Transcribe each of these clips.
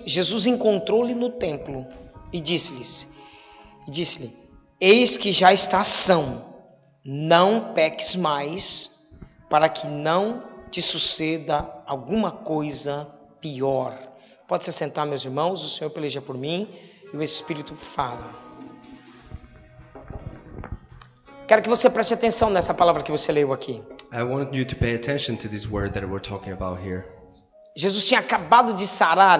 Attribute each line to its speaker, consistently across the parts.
Speaker 1: Jesus encontrou-lhe no templo e disse-lhe: eis que já estás são, não peques mais, para que não te suceda alguma coisa pior. Pode se sentar, meus irmãos, o Senhor peleja por mim e o Espírito fala. Quero que você preste atenção nessa palavra que você leu aqui.
Speaker 2: I want you to pay attention to this word that we're talking about here.
Speaker 1: Jesus tinha acabado de sarar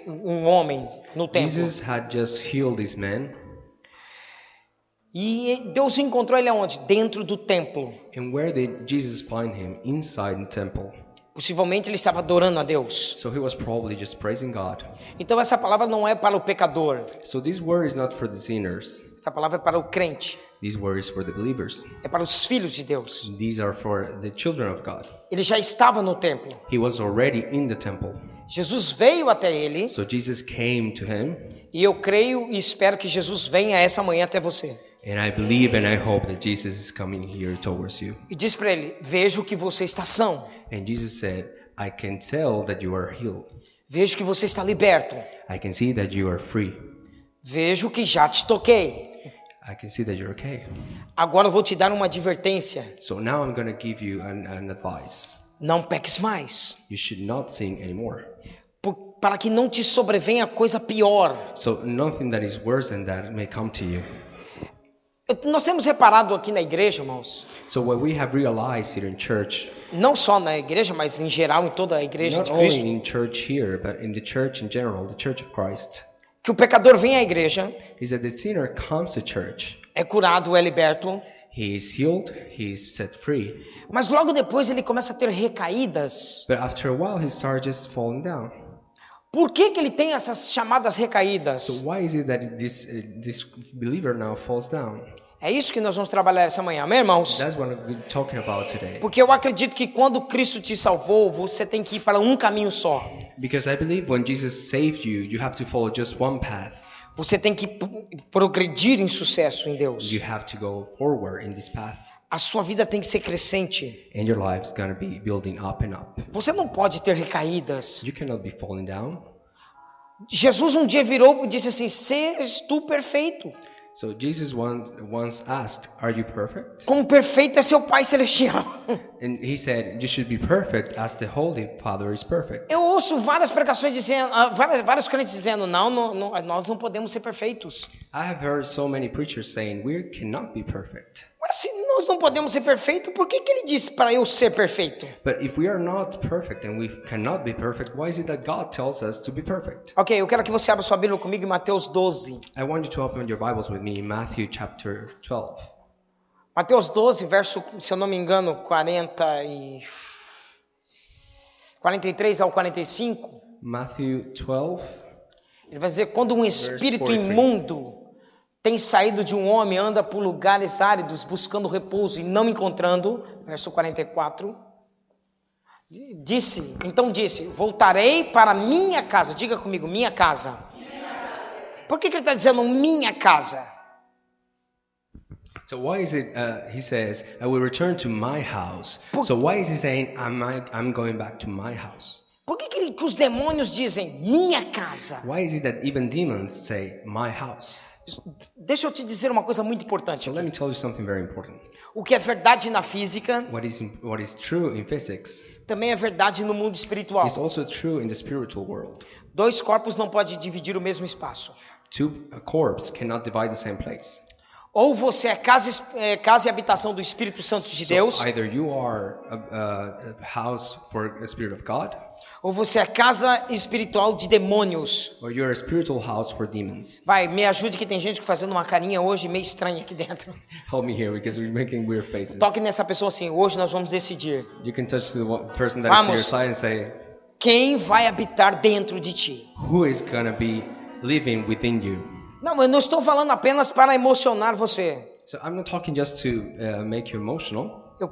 Speaker 1: um homem no templo.
Speaker 2: Jesus had just healed this man.
Speaker 1: E Deus encontrou ele aonde? Dentro do templo.
Speaker 2: And where did Jesus find him? Inside the temple.
Speaker 1: Possivelmente ele estava adorando a Deus.
Speaker 2: So he was probably just praising God.
Speaker 1: Então essa palavra não é para o pecador.
Speaker 2: So this word is not for the sinners.
Speaker 1: Essa palavra é para o crente.
Speaker 2: This word is for the believers.
Speaker 1: É para os filhos de Deus.
Speaker 2: These are for the children of God.
Speaker 1: Ele já estava no templo.
Speaker 2: He was already in the temple.
Speaker 1: Jesus veio até ele.
Speaker 2: So Jesus came to him.
Speaker 1: E eu creio e espero que Jesus venha essa manhã até você.
Speaker 2: And I believe and I hope that Jesus is coming here towards you.
Speaker 1: E disse para ele: vejo que você está são.
Speaker 2: And Jesus said, I can tell that you are healed.
Speaker 1: Vejo que você está liberto.
Speaker 2: I can see that you are free.
Speaker 1: Vejo que já te toquei.
Speaker 2: I can see that you're okay.
Speaker 1: Agora eu vou te dar uma advertência.
Speaker 2: So now I'm going to give you an advice.
Speaker 1: Não peques mais.
Speaker 2: You should not sin anymore.
Speaker 1: Para que não te sobrevenha coisa pior.
Speaker 2: So nothing that is worse than that may come to you.
Speaker 1: Nós temos reparado aqui na igreja, irmãos.
Speaker 2: So what we have realized here in church,
Speaker 1: não só na igreja, mas em geral em toda a igreja
Speaker 2: not
Speaker 1: de Cristo,
Speaker 2: only in church here, but in the church in general, the church of Christ,
Speaker 1: que o pecador vem à igreja,
Speaker 2: is that the sinner comes to church,
Speaker 1: é curado, é liberto,
Speaker 2: he is healed, he is set free,
Speaker 1: mas logo depois ele começa a ter recaídas.
Speaker 2: but after a while he starts just falling down.
Speaker 1: Por que ele tem essas chamadas recaídas?
Speaker 2: So why is it that this believer now falls down?
Speaker 1: É isso que nós vamos trabalhar essa manhã, amém, irmãos?
Speaker 2: That's what we're talking about today.
Speaker 1: Porque eu acredito que quando Cristo te salvou, você tem que ir para um caminho só.
Speaker 2: Because I believe when Jesus saved you, you have to follow just one path.
Speaker 1: Você tem que progredir em sucesso em Deus.
Speaker 2: You have to go forward in this path.
Speaker 1: A sua vida tem que ser crescente.
Speaker 2: And your life is going to be building up and up.
Speaker 1: Você não pode ter recaídas.
Speaker 2: You cannot be falling down.
Speaker 1: Jesus um dia virou e disse assim: "Sejas tu perfeito."
Speaker 2: So Jesus once asked, "Are you perfect?"
Speaker 1: Como perfeito é seu Pai celestial.
Speaker 2: And he said, "You should be perfect as the Holy Father is perfect."
Speaker 1: Eu ouço várias pregações dizendo, vários crentes dizendo, não, nós não podemos ser perfeitos.
Speaker 2: I have heard so many preachers saying we cannot be perfect.
Speaker 1: Mas se nós não podemos ser perfeitos, por que ele disse para eu ser perfeito?
Speaker 2: But if we are not perfect and we cannot be perfect, why is it that God tells us to be perfect?
Speaker 1: Ok, eu quero que você abra sua Bíblia comigo em Mateus 12.
Speaker 2: I want you to open your Bibles with me in Matthew chapter 12.
Speaker 1: Mateus 12, verso, se eu não me engano, 43 ao 45.
Speaker 2: Matthew 12.
Speaker 1: Ele vai dizer, quando um espírito
Speaker 2: 43.
Speaker 1: imundo tem saído de um homem, anda por lugares áridos, buscando repouso e não encontrando, verso 44, então disse, voltarei para minha casa, diga comigo, minha casa. Por que ele está dizendo minha casa?
Speaker 2: So why is it, he says, I will return to my house. So why is he saying, I'm going back to my house?
Speaker 1: Por que os demônios dizem minha casa?
Speaker 2: Why is it that even demons say, my house?
Speaker 1: Deixa eu te dizer uma coisa muito importante.
Speaker 2: So let me tell you something very important.
Speaker 1: O que é verdade na física,
Speaker 2: What is true in physics
Speaker 1: também é verdade no mundo espiritual.
Speaker 2: is also true in the spiritual world.
Speaker 1: Dois corpos não podem dividir o mesmo espaço.
Speaker 2: Two corpses cannot divide the same place.
Speaker 1: Ou você é casa e habitação do Espírito Santo de Deus,
Speaker 2: So either you are a house for the Spirit of God,
Speaker 1: ou você é casa espiritual de demônios.
Speaker 2: or you're a spiritual house for demons.
Speaker 1: Vai, me ajude que tem gente fazendo uma carinha hoje meio estranha aqui dentro.
Speaker 2: Help me here because we're making weird faces.
Speaker 1: Toque nessa pessoa assim, hoje nós vamos decidir
Speaker 2: You can touch the person that is to your
Speaker 1: Vamos.
Speaker 2: side and say,
Speaker 1: quem vai habitar dentro de ti.
Speaker 2: who is going to be living within you?
Speaker 1: Não, eu não estou falando apenas para emocionar você.
Speaker 2: So I'm not talking just to make you emotional.
Speaker 1: Eu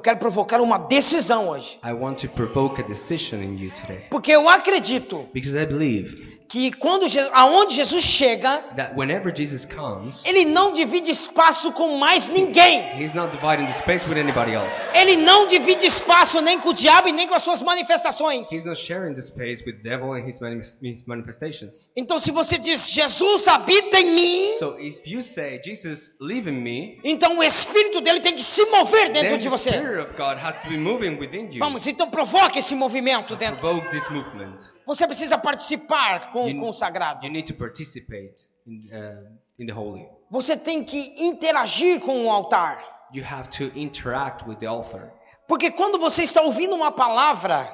Speaker 1: quero provocar uma decisão hoje.
Speaker 2: I want to provoke a decision in you today.
Speaker 1: Porque eu acredito
Speaker 2: Because I believe
Speaker 1: que aonde Jesus chega,
Speaker 2: that whenever Jesus comes,
Speaker 1: ele não divide espaço com mais ninguém.
Speaker 2: he's not dividing the space with anybody else.
Speaker 1: Ele não divide espaço nem com o diabo e nem com as suas manifestações.
Speaker 2: He's not sharing the space with the devil and his manifestations.
Speaker 1: Então se você diz, Jesus habita em mim,
Speaker 2: So if you say, Jesus, live in me,
Speaker 1: então o Espírito dele tem que se mover dentro
Speaker 2: then
Speaker 1: de
Speaker 2: the
Speaker 1: você.
Speaker 2: Spirit of God has to be moving within you.
Speaker 1: Vamos, então provoque esse movimento dentro.
Speaker 2: Provoke this movement.
Speaker 1: Você precisa participar com o sagrado.
Speaker 2: You need to participate in the holy.
Speaker 1: Você tem que interagir com o altar.
Speaker 2: You have to interact with the altar.
Speaker 1: Porque quando você está ouvindo uma palavra,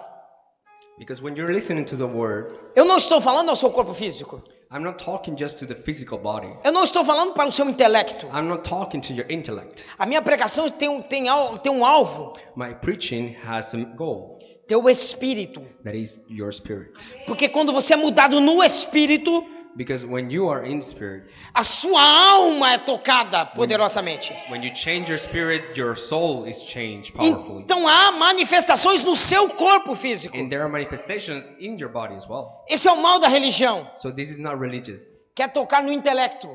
Speaker 2: Because when you're listening to the word,
Speaker 1: eu não estou falando ao seu corpo físico.
Speaker 2: I'm not talking just to the physical body.
Speaker 1: Eu não estou falando para o seu intelecto.
Speaker 2: I'm not talking to your intellect.
Speaker 1: A minha pregação tem um alvo.
Speaker 2: My preaching has a goal.
Speaker 1: Teu espírito.
Speaker 2: That is your spirit.
Speaker 1: Porque quando você é mudado no espírito,
Speaker 2: Because when you are in spirit,
Speaker 1: a sua alma é tocada poderosamente.
Speaker 2: when you change your spirit, your soul is changed powerfully.
Speaker 1: Então há manifestações no seu corpo físico.
Speaker 2: And there are manifestations in your body as well.
Speaker 1: Esse é o mal da religião.
Speaker 2: So this is not religious.
Speaker 1: Quer tocar no intelecto.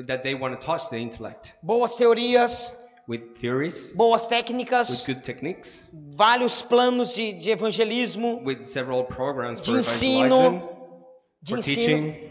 Speaker 2: That they want to touch the intellect.
Speaker 1: Boas teorias,
Speaker 2: With theories,
Speaker 1: boas
Speaker 2: with
Speaker 1: técnicas,
Speaker 2: good techniques,
Speaker 1: vários planos de evangelismo,
Speaker 2: with several programs
Speaker 1: de
Speaker 2: for
Speaker 1: ensino,
Speaker 2: evangelizing,
Speaker 1: de
Speaker 2: for
Speaker 1: ensino.
Speaker 2: teaching,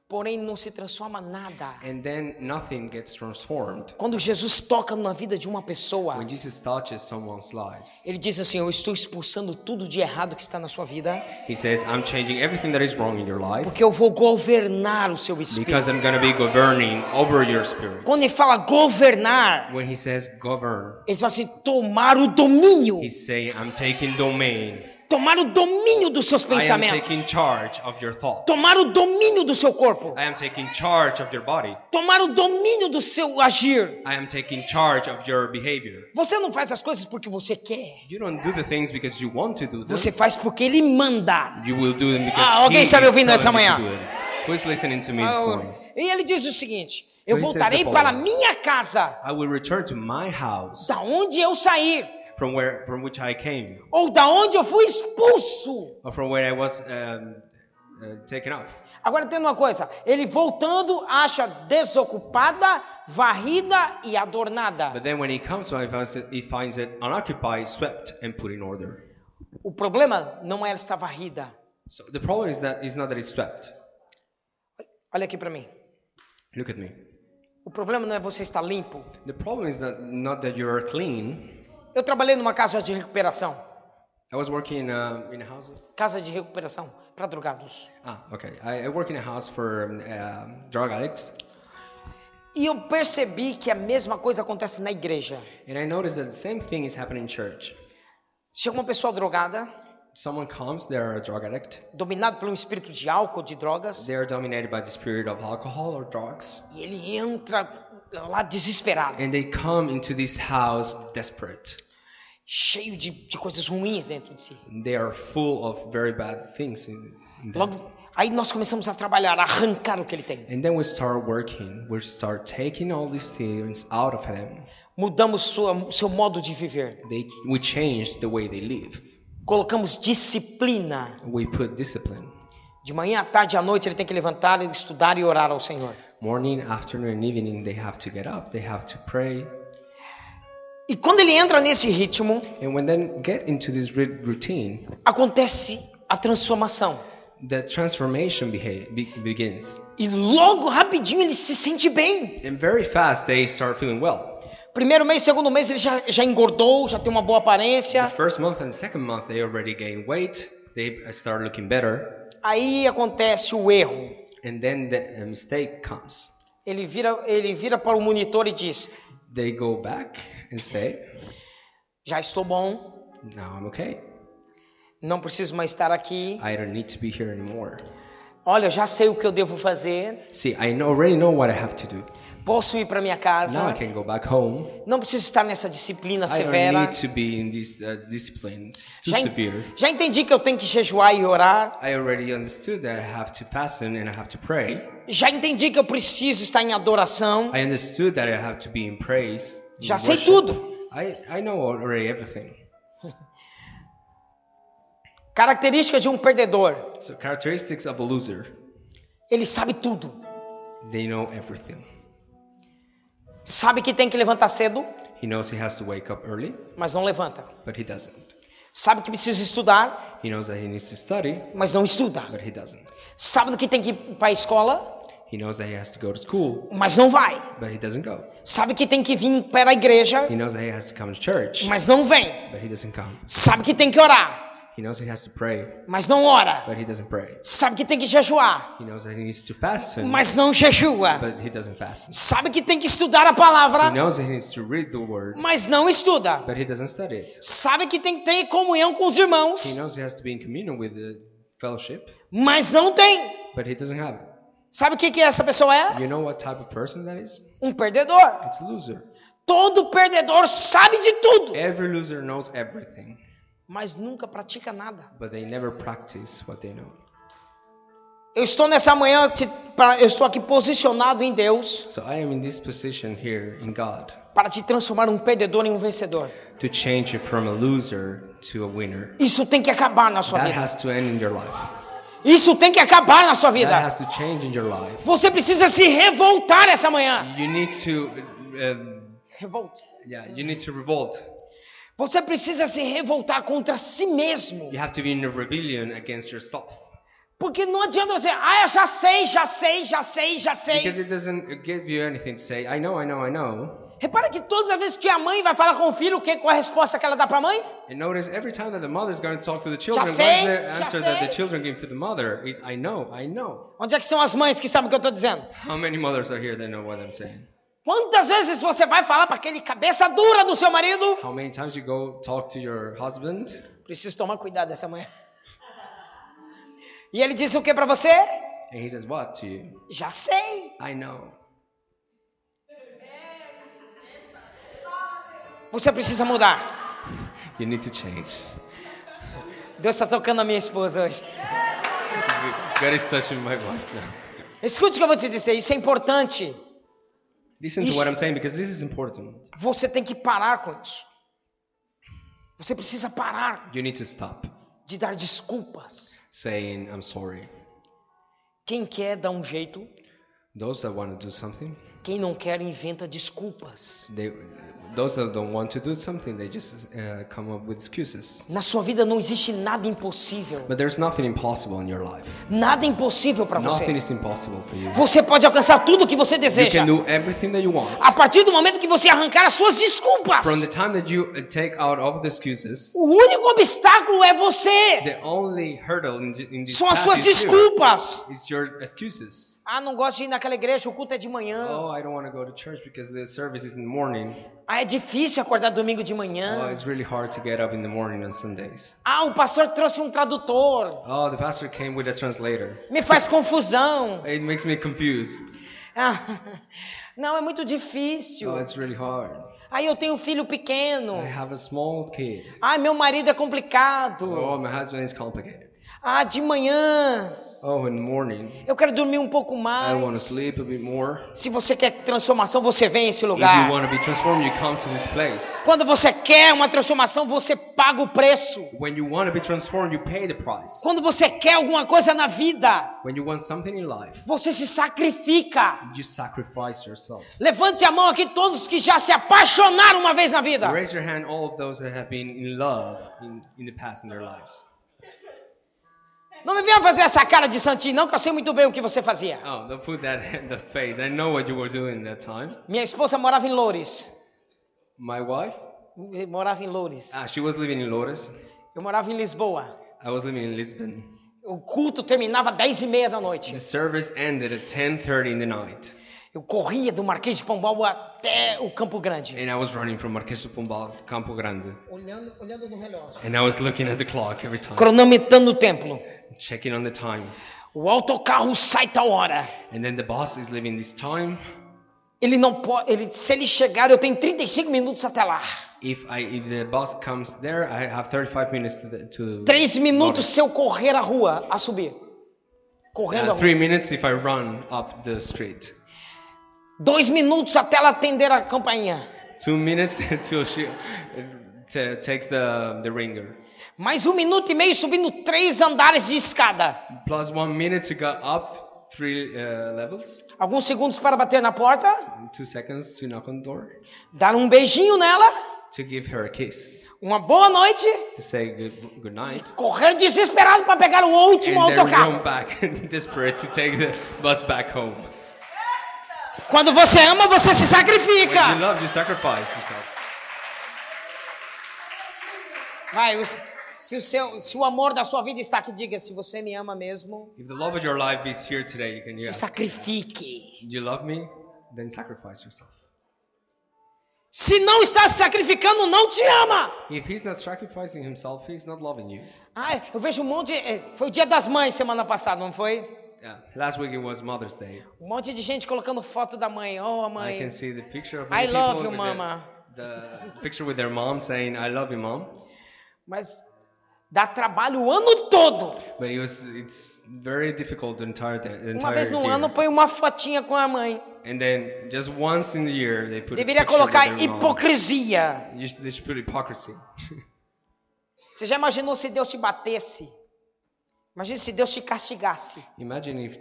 Speaker 1: Porém não se transforma nada.
Speaker 2: and then nothing gets transformed.
Speaker 1: Quando Jesus toca na vida de uma pessoa,
Speaker 2: When Jesus touches someone's lives,
Speaker 1: ele diz assim, eu estou expulsando tudo de errado que está na sua vida,
Speaker 2: he says, I'm changing everything that is wrong in your life
Speaker 1: porque eu vou governar o seu espírito.
Speaker 2: because I'm going to be governing over your spirit.
Speaker 1: Quando ele fala governar,
Speaker 2: When he says govern,
Speaker 1: ele fala assim, tomar o domínio.
Speaker 2: he's saying, I'm taking domain.
Speaker 1: Tomar o domínio dos seus
Speaker 2: I am
Speaker 1: pensamentos.
Speaker 2: taking charge of your thoughts.
Speaker 1: Tomar o domínio do seu corpo.
Speaker 2: I am taking charge of your body.
Speaker 1: Tomar o domínio do seu agir.
Speaker 2: I am taking charge of your behavior.
Speaker 1: Você não faz as coisas porque você quer.
Speaker 2: You don't do the things because you want to do them.
Speaker 1: Você faz porque ele manda.
Speaker 2: You will do them because
Speaker 1: Alguém
Speaker 2: he
Speaker 1: está me
Speaker 2: is
Speaker 1: ouvindo essa
Speaker 2: telling you
Speaker 1: manhã?
Speaker 2: to do it. Who is listening to me this morning?
Speaker 1: E ele diz o seguinte, eu
Speaker 2: So he says
Speaker 1: voltarei
Speaker 2: the
Speaker 1: para
Speaker 2: following.
Speaker 1: minha casa,
Speaker 2: I will return to my house
Speaker 1: da onde eu sair,
Speaker 2: from which I came,
Speaker 1: ou da onde eu fui expulso.
Speaker 2: or from where I was taken off.
Speaker 1: Agora tem uma coisa, ele voltando acha desocupada, varrida e adornada.
Speaker 2: But then when he comes, he finds it unoccupied, swept, and put in order.
Speaker 1: O problema não é ela estar varrida.
Speaker 2: So the problem is not that it's swept.
Speaker 1: Olha aqui para mim.
Speaker 2: Look at me.
Speaker 1: O problema não é você estar limpo.
Speaker 2: The problem is not that you are clean.
Speaker 1: Eu trabalhei numa casa de recuperação.
Speaker 2: I was working in a house.
Speaker 1: Casa de recuperação para drogados.
Speaker 2: Okay. I work in a house for drug addicts.
Speaker 1: E eu percebi que a mesma coisa acontece na igreja.
Speaker 2: And I noticed that the same thing is happening in church.
Speaker 1: Chega uma pessoa drogada,
Speaker 2: Someone comes, they're a drug addict.
Speaker 1: dominado por um espírito de álcool, de drogas,
Speaker 2: They are dominated by the spirit of alcohol or drugs.
Speaker 1: e ele entra lá desesperado,
Speaker 2: And they come into this house desperate.
Speaker 1: cheio de coisas ruins dentro de si.
Speaker 2: They are full of very bad things in them.
Speaker 1: Logo, aí nós começamos a trabalhar, a arrancar o que ele tem.
Speaker 2: And then we start working. We start taking all these things out of them.
Speaker 1: Mudamos seu modo de viver.
Speaker 2: We change the way they live.
Speaker 1: Colocamos disciplina.
Speaker 2: We put discipline.
Speaker 1: De manhã, à tarde e à noite ele tem que levantar, estudar e orar ao Senhor.
Speaker 2: Morning, afternoon, and evening, they have to get up. They have to pray.
Speaker 1: E quando ele entra nesse ritmo,
Speaker 2: And when they get into this routine,
Speaker 1: acontece a transformação.
Speaker 2: the transformation begins.
Speaker 1: E logo, rapidinho, ele se sente bem.
Speaker 2: And very fast, they start feeling well.
Speaker 1: Primeiro mês, segundo mês, ele já engordou, já tem uma boa aparência.
Speaker 2: The first month and second month, they already gain weight. They start looking better.
Speaker 1: Aí acontece o erro.
Speaker 2: And then the mistake comes.
Speaker 1: Ele vira para o monitor e diz,
Speaker 2: They go back and say,
Speaker 1: já estou bom,
Speaker 2: now I'm okay.
Speaker 1: não preciso mais estar aqui.
Speaker 2: I don't need to be here anymore.
Speaker 1: Olha, já sei o que eu devo fazer.
Speaker 2: See, already know what I have to do.
Speaker 1: Posso ir para minha
Speaker 2: Now
Speaker 1: casa.
Speaker 2: I can go back home.
Speaker 1: Não preciso estar nessa disciplina
Speaker 2: I don't
Speaker 1: severa.
Speaker 2: need to be in this discipline. It's too severe.
Speaker 1: Já entendi que eu tenho que jejuar e orar.
Speaker 2: I already understood that I have to fast and I have to pray.
Speaker 1: Já entendi que eu preciso estar em adoração.
Speaker 2: I understood that I have to be in praise. In
Speaker 1: Já sei
Speaker 2: worship.
Speaker 1: tudo.
Speaker 2: I know already everything.
Speaker 1: Característica de um perdedor.
Speaker 2: So characteristics of a loser.
Speaker 1: Ele sabe tudo.
Speaker 2: They know everything.
Speaker 1: Sabe que tem que levantar cedo,
Speaker 2: He knows he has to wake up early,
Speaker 1: mas não levanta.
Speaker 2: but he doesn't.
Speaker 1: Sabe que precisa estudar,
Speaker 2: He knows that he needs to study,
Speaker 1: mas não estuda.
Speaker 2: but he doesn't.
Speaker 1: Sabe que tem que ir para a escola,
Speaker 2: He knows that he has to go to school,
Speaker 1: mas não vai.
Speaker 2: but he doesn't go.
Speaker 1: Sabe que tem que vir para a igreja,
Speaker 2: He knows that he has to come to church,
Speaker 1: mas não vem.
Speaker 2: but he doesn't come.
Speaker 1: Sabe que tem que orar,
Speaker 2: He knows he has to pray,
Speaker 1: mas não ora.
Speaker 2: but he doesn't pray.
Speaker 1: Sabe que tem que jejuar,
Speaker 2: He knows that he needs to fast,
Speaker 1: mas não jejua.
Speaker 2: but he doesn't fast.
Speaker 1: Sabe que tem que estudar a
Speaker 2: He
Speaker 1: palavra,
Speaker 2: knows that he needs to read the word,
Speaker 1: mas não estuda.
Speaker 2: but he doesn't study it.
Speaker 1: Sabe que tem que ter comunhão com os
Speaker 2: He
Speaker 1: irmãos,
Speaker 2: knows he has to be in communion with the fellowship,
Speaker 1: mas não tem.
Speaker 2: but he doesn't have it.
Speaker 1: Sabe o que essa pessoa é?
Speaker 2: You know what type of person that is?
Speaker 1: Um perdedor.
Speaker 2: It's a loser.
Speaker 1: Todo perdedor sabe de tudo,
Speaker 2: Every loser knows everything,
Speaker 1: mas nunca pratica nada.
Speaker 2: but they never practice what they know.
Speaker 1: Eu estou nessa manhã, eu estou aqui posicionado em Deus
Speaker 2: So I am in this position here in God
Speaker 1: para te transformar um perdedor em um vencedor.
Speaker 2: to change you from a loser to a winner.
Speaker 1: Isso tem que acabar na sua
Speaker 2: That
Speaker 1: vida.
Speaker 2: has to end in your life.
Speaker 1: Isso tem que acabar na sua
Speaker 2: That
Speaker 1: vida.
Speaker 2: has to change in your life.
Speaker 1: Você precisa se revoltar essa manhã.
Speaker 2: You need to,
Speaker 1: Revolte.
Speaker 2: you need to revolt.
Speaker 1: Você precisa se revoltar contra si mesmo.
Speaker 2: You have to be in a rebellion against yourself.
Speaker 1: Porque não adianta você, eu já sei.
Speaker 2: Because it doesn't give you anything to say, I know.
Speaker 1: Repara que todas as vezes que a mãe vai falar com o filho, qual é a resposta que ela dá para a mãe?
Speaker 2: And notice every time that the mother is going to talk to the children, what
Speaker 1: sei,
Speaker 2: is the
Speaker 1: já
Speaker 2: answer
Speaker 1: sei.
Speaker 2: that the children give to the mother is, I know.
Speaker 1: Onde é que estão as mães que sabem o que eu estou dizendo?
Speaker 2: How many mothers are here that know what I'm saying?
Speaker 1: Quantas vezes você vai falar para aquele cabeça dura do seu marido?
Speaker 2: How many times you go talk to your husband?
Speaker 1: Preciso tomar cuidado essa manhã. E ele disse o que para você?
Speaker 2: And he says, what to you?
Speaker 1: Já sei.
Speaker 2: I know.
Speaker 1: Você precisa mudar.
Speaker 2: You need to change.
Speaker 1: Deus está tocando a minha esposa hoje.
Speaker 2: God is touching my wife now.
Speaker 1: Escute o que eu vou te dizer, isso é importante.
Speaker 2: Listen to what I'm saying because this is important.
Speaker 1: Você tem que parar com isso. Você precisa parar
Speaker 2: You need to stop
Speaker 1: de dar desculpas.
Speaker 2: saying, I'm sorry.
Speaker 1: Quem quer dá um jeito,
Speaker 2: Those that want to do something,
Speaker 1: quem não quer inventa desculpas.
Speaker 2: those that don't want to do something, they just come up with excuses.
Speaker 1: Na sua vida não existe nada impossível.
Speaker 2: But there's nothing impossible in your life.
Speaker 1: Nada impossível para
Speaker 2: Nothing
Speaker 1: você.
Speaker 2: is impossible for you.
Speaker 1: Você pode alcançar tudo o que você
Speaker 2: You
Speaker 1: deseja.
Speaker 2: can do everything that you want.
Speaker 1: A partir do momento que você arrancar as suas desculpas.
Speaker 2: From the time that you take out all the excuses,
Speaker 1: O único obstáculo é você.
Speaker 2: the only hurdle in this
Speaker 1: São as
Speaker 2: path
Speaker 1: suas
Speaker 2: is you.
Speaker 1: desculpas.
Speaker 2: It's your excuses.
Speaker 1: Não gosto de ir naquela igreja, o culto é de manhã.
Speaker 2: Oh, I don't want to go to church because the service is in the morning.
Speaker 1: É difícil acordar domingo de
Speaker 2: Oh,
Speaker 1: manhã.
Speaker 2: it's really hard to get up in the morning on Sundays.
Speaker 1: O pastor trouxe um tradutor.
Speaker 2: Oh, the pastor came with a translator.
Speaker 1: Me faz confusão.
Speaker 2: It makes me confused.
Speaker 1: Não, é muito difícil.
Speaker 2: Oh, it's really hard.
Speaker 1: Eu tenho um filho pequeno.
Speaker 2: I have a small kid.
Speaker 1: Meu marido é complicado.
Speaker 2: Oh, my husband is complicated.
Speaker 1: De manhã.
Speaker 2: Oh, in the morning,
Speaker 1: Eu quero dormir um pouco
Speaker 2: I want to
Speaker 1: mais.
Speaker 2: sleep a bit more.
Speaker 1: Se você quer transformação, você vem a esse
Speaker 2: If
Speaker 1: lugar.
Speaker 2: you want to be transformed, you come to this place.
Speaker 1: Quando você quer uma transformação, você paga o preço.
Speaker 2: When you want to be transformed, you pay the price.
Speaker 1: Quando você quer alguma coisa na vida,
Speaker 2: When you want something in life,
Speaker 1: você se sacrifica.
Speaker 2: you sacrifice yourself.
Speaker 1: Levante a mão aqui todos que já se apaixonaram uma vez na vida.
Speaker 2: Raise your hand, all of those that have been in love in the past in their lives.
Speaker 1: Não me venha fazer essa cara de santinho não, que eu sei muito bem o que você fazia.
Speaker 2: Oh, don't put that face. I know what you were doing that time.
Speaker 1: Minha esposa morava em Loures.
Speaker 2: My wife?
Speaker 1: Morava em Loures.
Speaker 2: She was living in Lourdes.
Speaker 1: Eu morava em Lisboa.
Speaker 2: I was living in Lisbon.
Speaker 1: O culto terminava às 10:30 da noite.
Speaker 2: The service ended at 10:30 in the night.
Speaker 1: Eu corria do Marquês de Pombal até o Campo Grande.
Speaker 2: And I was running from Marquês de Pombal to Campo Grande.
Speaker 1: Olhando no relógio.
Speaker 2: And I was looking at the clock every time.
Speaker 1: Cronometrando o templo.
Speaker 2: Checking on the time.
Speaker 1: O autocarro sai tal hora.
Speaker 2: And then the boss is leaving this time.
Speaker 1: Ele não pode, se ele chegar, eu tenho 35 minutos até lá.
Speaker 2: If the boss comes there, I have 35 minutes to
Speaker 1: 3 minutos se eu correr a rua, a subir. Correndo a
Speaker 2: 3
Speaker 1: rua.
Speaker 2: minutes if I run up the street.
Speaker 1: 2 minutos até ela atender a campainha.
Speaker 2: 2 minutes until she takes the ringer.
Speaker 1: Mais 1 minuto e meio subindo 3 andares de escada.
Speaker 2: Plus 1 minute to go up 3 levels,
Speaker 1: Alguns segundos para bater na porta,
Speaker 2: 2 seconds to knock on the door,
Speaker 1: dar um beijinho nela,
Speaker 2: to give her a kiss,
Speaker 1: uma boa noite,
Speaker 2: to say good night,
Speaker 1: correr desesperado para pegar o último
Speaker 2: and then
Speaker 1: autocarro.
Speaker 2: run back desperate to take the bus back home.
Speaker 1: Quando você ama, você se
Speaker 2: When you
Speaker 1: sacrifica.
Speaker 2: love, you sacrifice yourself.
Speaker 1: Vai, se o amor da sua vida está aqui, diga, se você me ama mesmo,
Speaker 2: If the love of your life is here today, you can
Speaker 1: se sacrifique.
Speaker 2: You love me, then sacrifice yourself.
Speaker 1: Se não está se sacrificando, não te ama.
Speaker 2: If he's not sacrificing himself, he's not loving you.
Speaker 1: Ai, eu vejo um monte. Foi o Dia das Mães semana passada, não foi?
Speaker 2: Yeah. Last week it was Mother's Day.
Speaker 1: Um monte de gente colocando foto da mãe. Oh,
Speaker 2: I
Speaker 1: mãe.
Speaker 2: can see the picture of
Speaker 1: I
Speaker 2: many
Speaker 1: love
Speaker 2: people
Speaker 1: you,
Speaker 2: with
Speaker 1: mama.
Speaker 2: the picture with their mom saying, "I love you, mom."
Speaker 1: Mas dá trabalho o ano todo.
Speaker 2: But it's very difficult the entire
Speaker 1: Uma vez no
Speaker 2: year.
Speaker 1: ano põe uma fotinha com a mãe.
Speaker 2: And then just once in the year they put
Speaker 1: Deveria
Speaker 2: a picture
Speaker 1: colocar
Speaker 2: with their mom.
Speaker 1: hipocrisia.
Speaker 2: They should put hypocrisy.
Speaker 1: Você já imaginou se Deus te batesse? Imagina se Deus te castigasse.
Speaker 2: Imagine if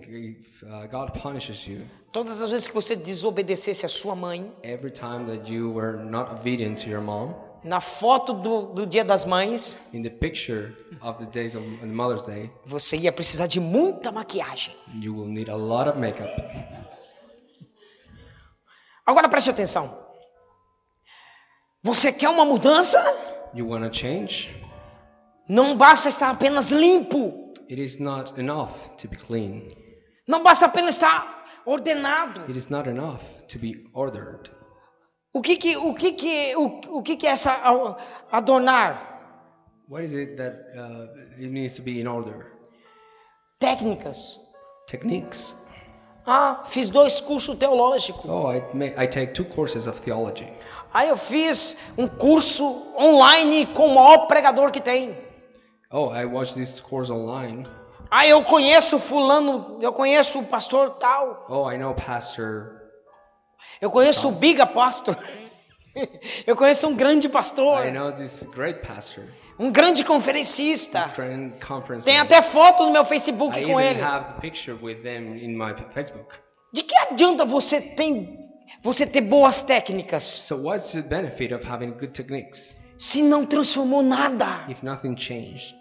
Speaker 2: God punishes you
Speaker 1: Todas as vezes que você desobedecesse a sua mãe,
Speaker 2: every time that you were not obedient to your mom.
Speaker 1: na foto do Dia das Mães,
Speaker 2: In the picture of the days of Mother's Day,
Speaker 1: você ia precisar de muita maquiagem.
Speaker 2: you will need a lot of makeup.
Speaker 1: Agora preste atenção. Você quer uma mudança?
Speaker 2: You want to change?
Speaker 1: Não basta estar apenas limpo.
Speaker 2: It is not enough to be clean.
Speaker 1: Não basta apenas estar ordenado.
Speaker 2: It is not enough to be ordered.
Speaker 1: O que é essa adornar?
Speaker 2: What is it that it needs to be in order?
Speaker 1: Técnicas.
Speaker 2: Techniques.
Speaker 1: Ah, fiz 2 cursos teológicos.
Speaker 2: Oh, I take 2 courses of theology.
Speaker 1: Ah, eu fiz um curso online com o maior pregador que tem.
Speaker 2: Oh, I watched this course online.
Speaker 1: Ah, eu conheço fulano, eu conheço o pastor tal.
Speaker 2: Oh, I know Pastor.
Speaker 1: Eu conheço o big pastor. Eu conheço um grande pastor.
Speaker 2: I know this great pastor.
Speaker 1: Um grande conferencista.
Speaker 2: This grand conference.
Speaker 1: Tem
Speaker 2: man.
Speaker 1: até foto no meu Facebook
Speaker 2: I
Speaker 1: com
Speaker 2: even
Speaker 1: ele.
Speaker 2: have the picture with them in my Facebook.
Speaker 1: De que adianta você ter boas técnicas
Speaker 2: So what's the benefit of having good techniques
Speaker 1: se não transformou nada?
Speaker 2: if nothing changed?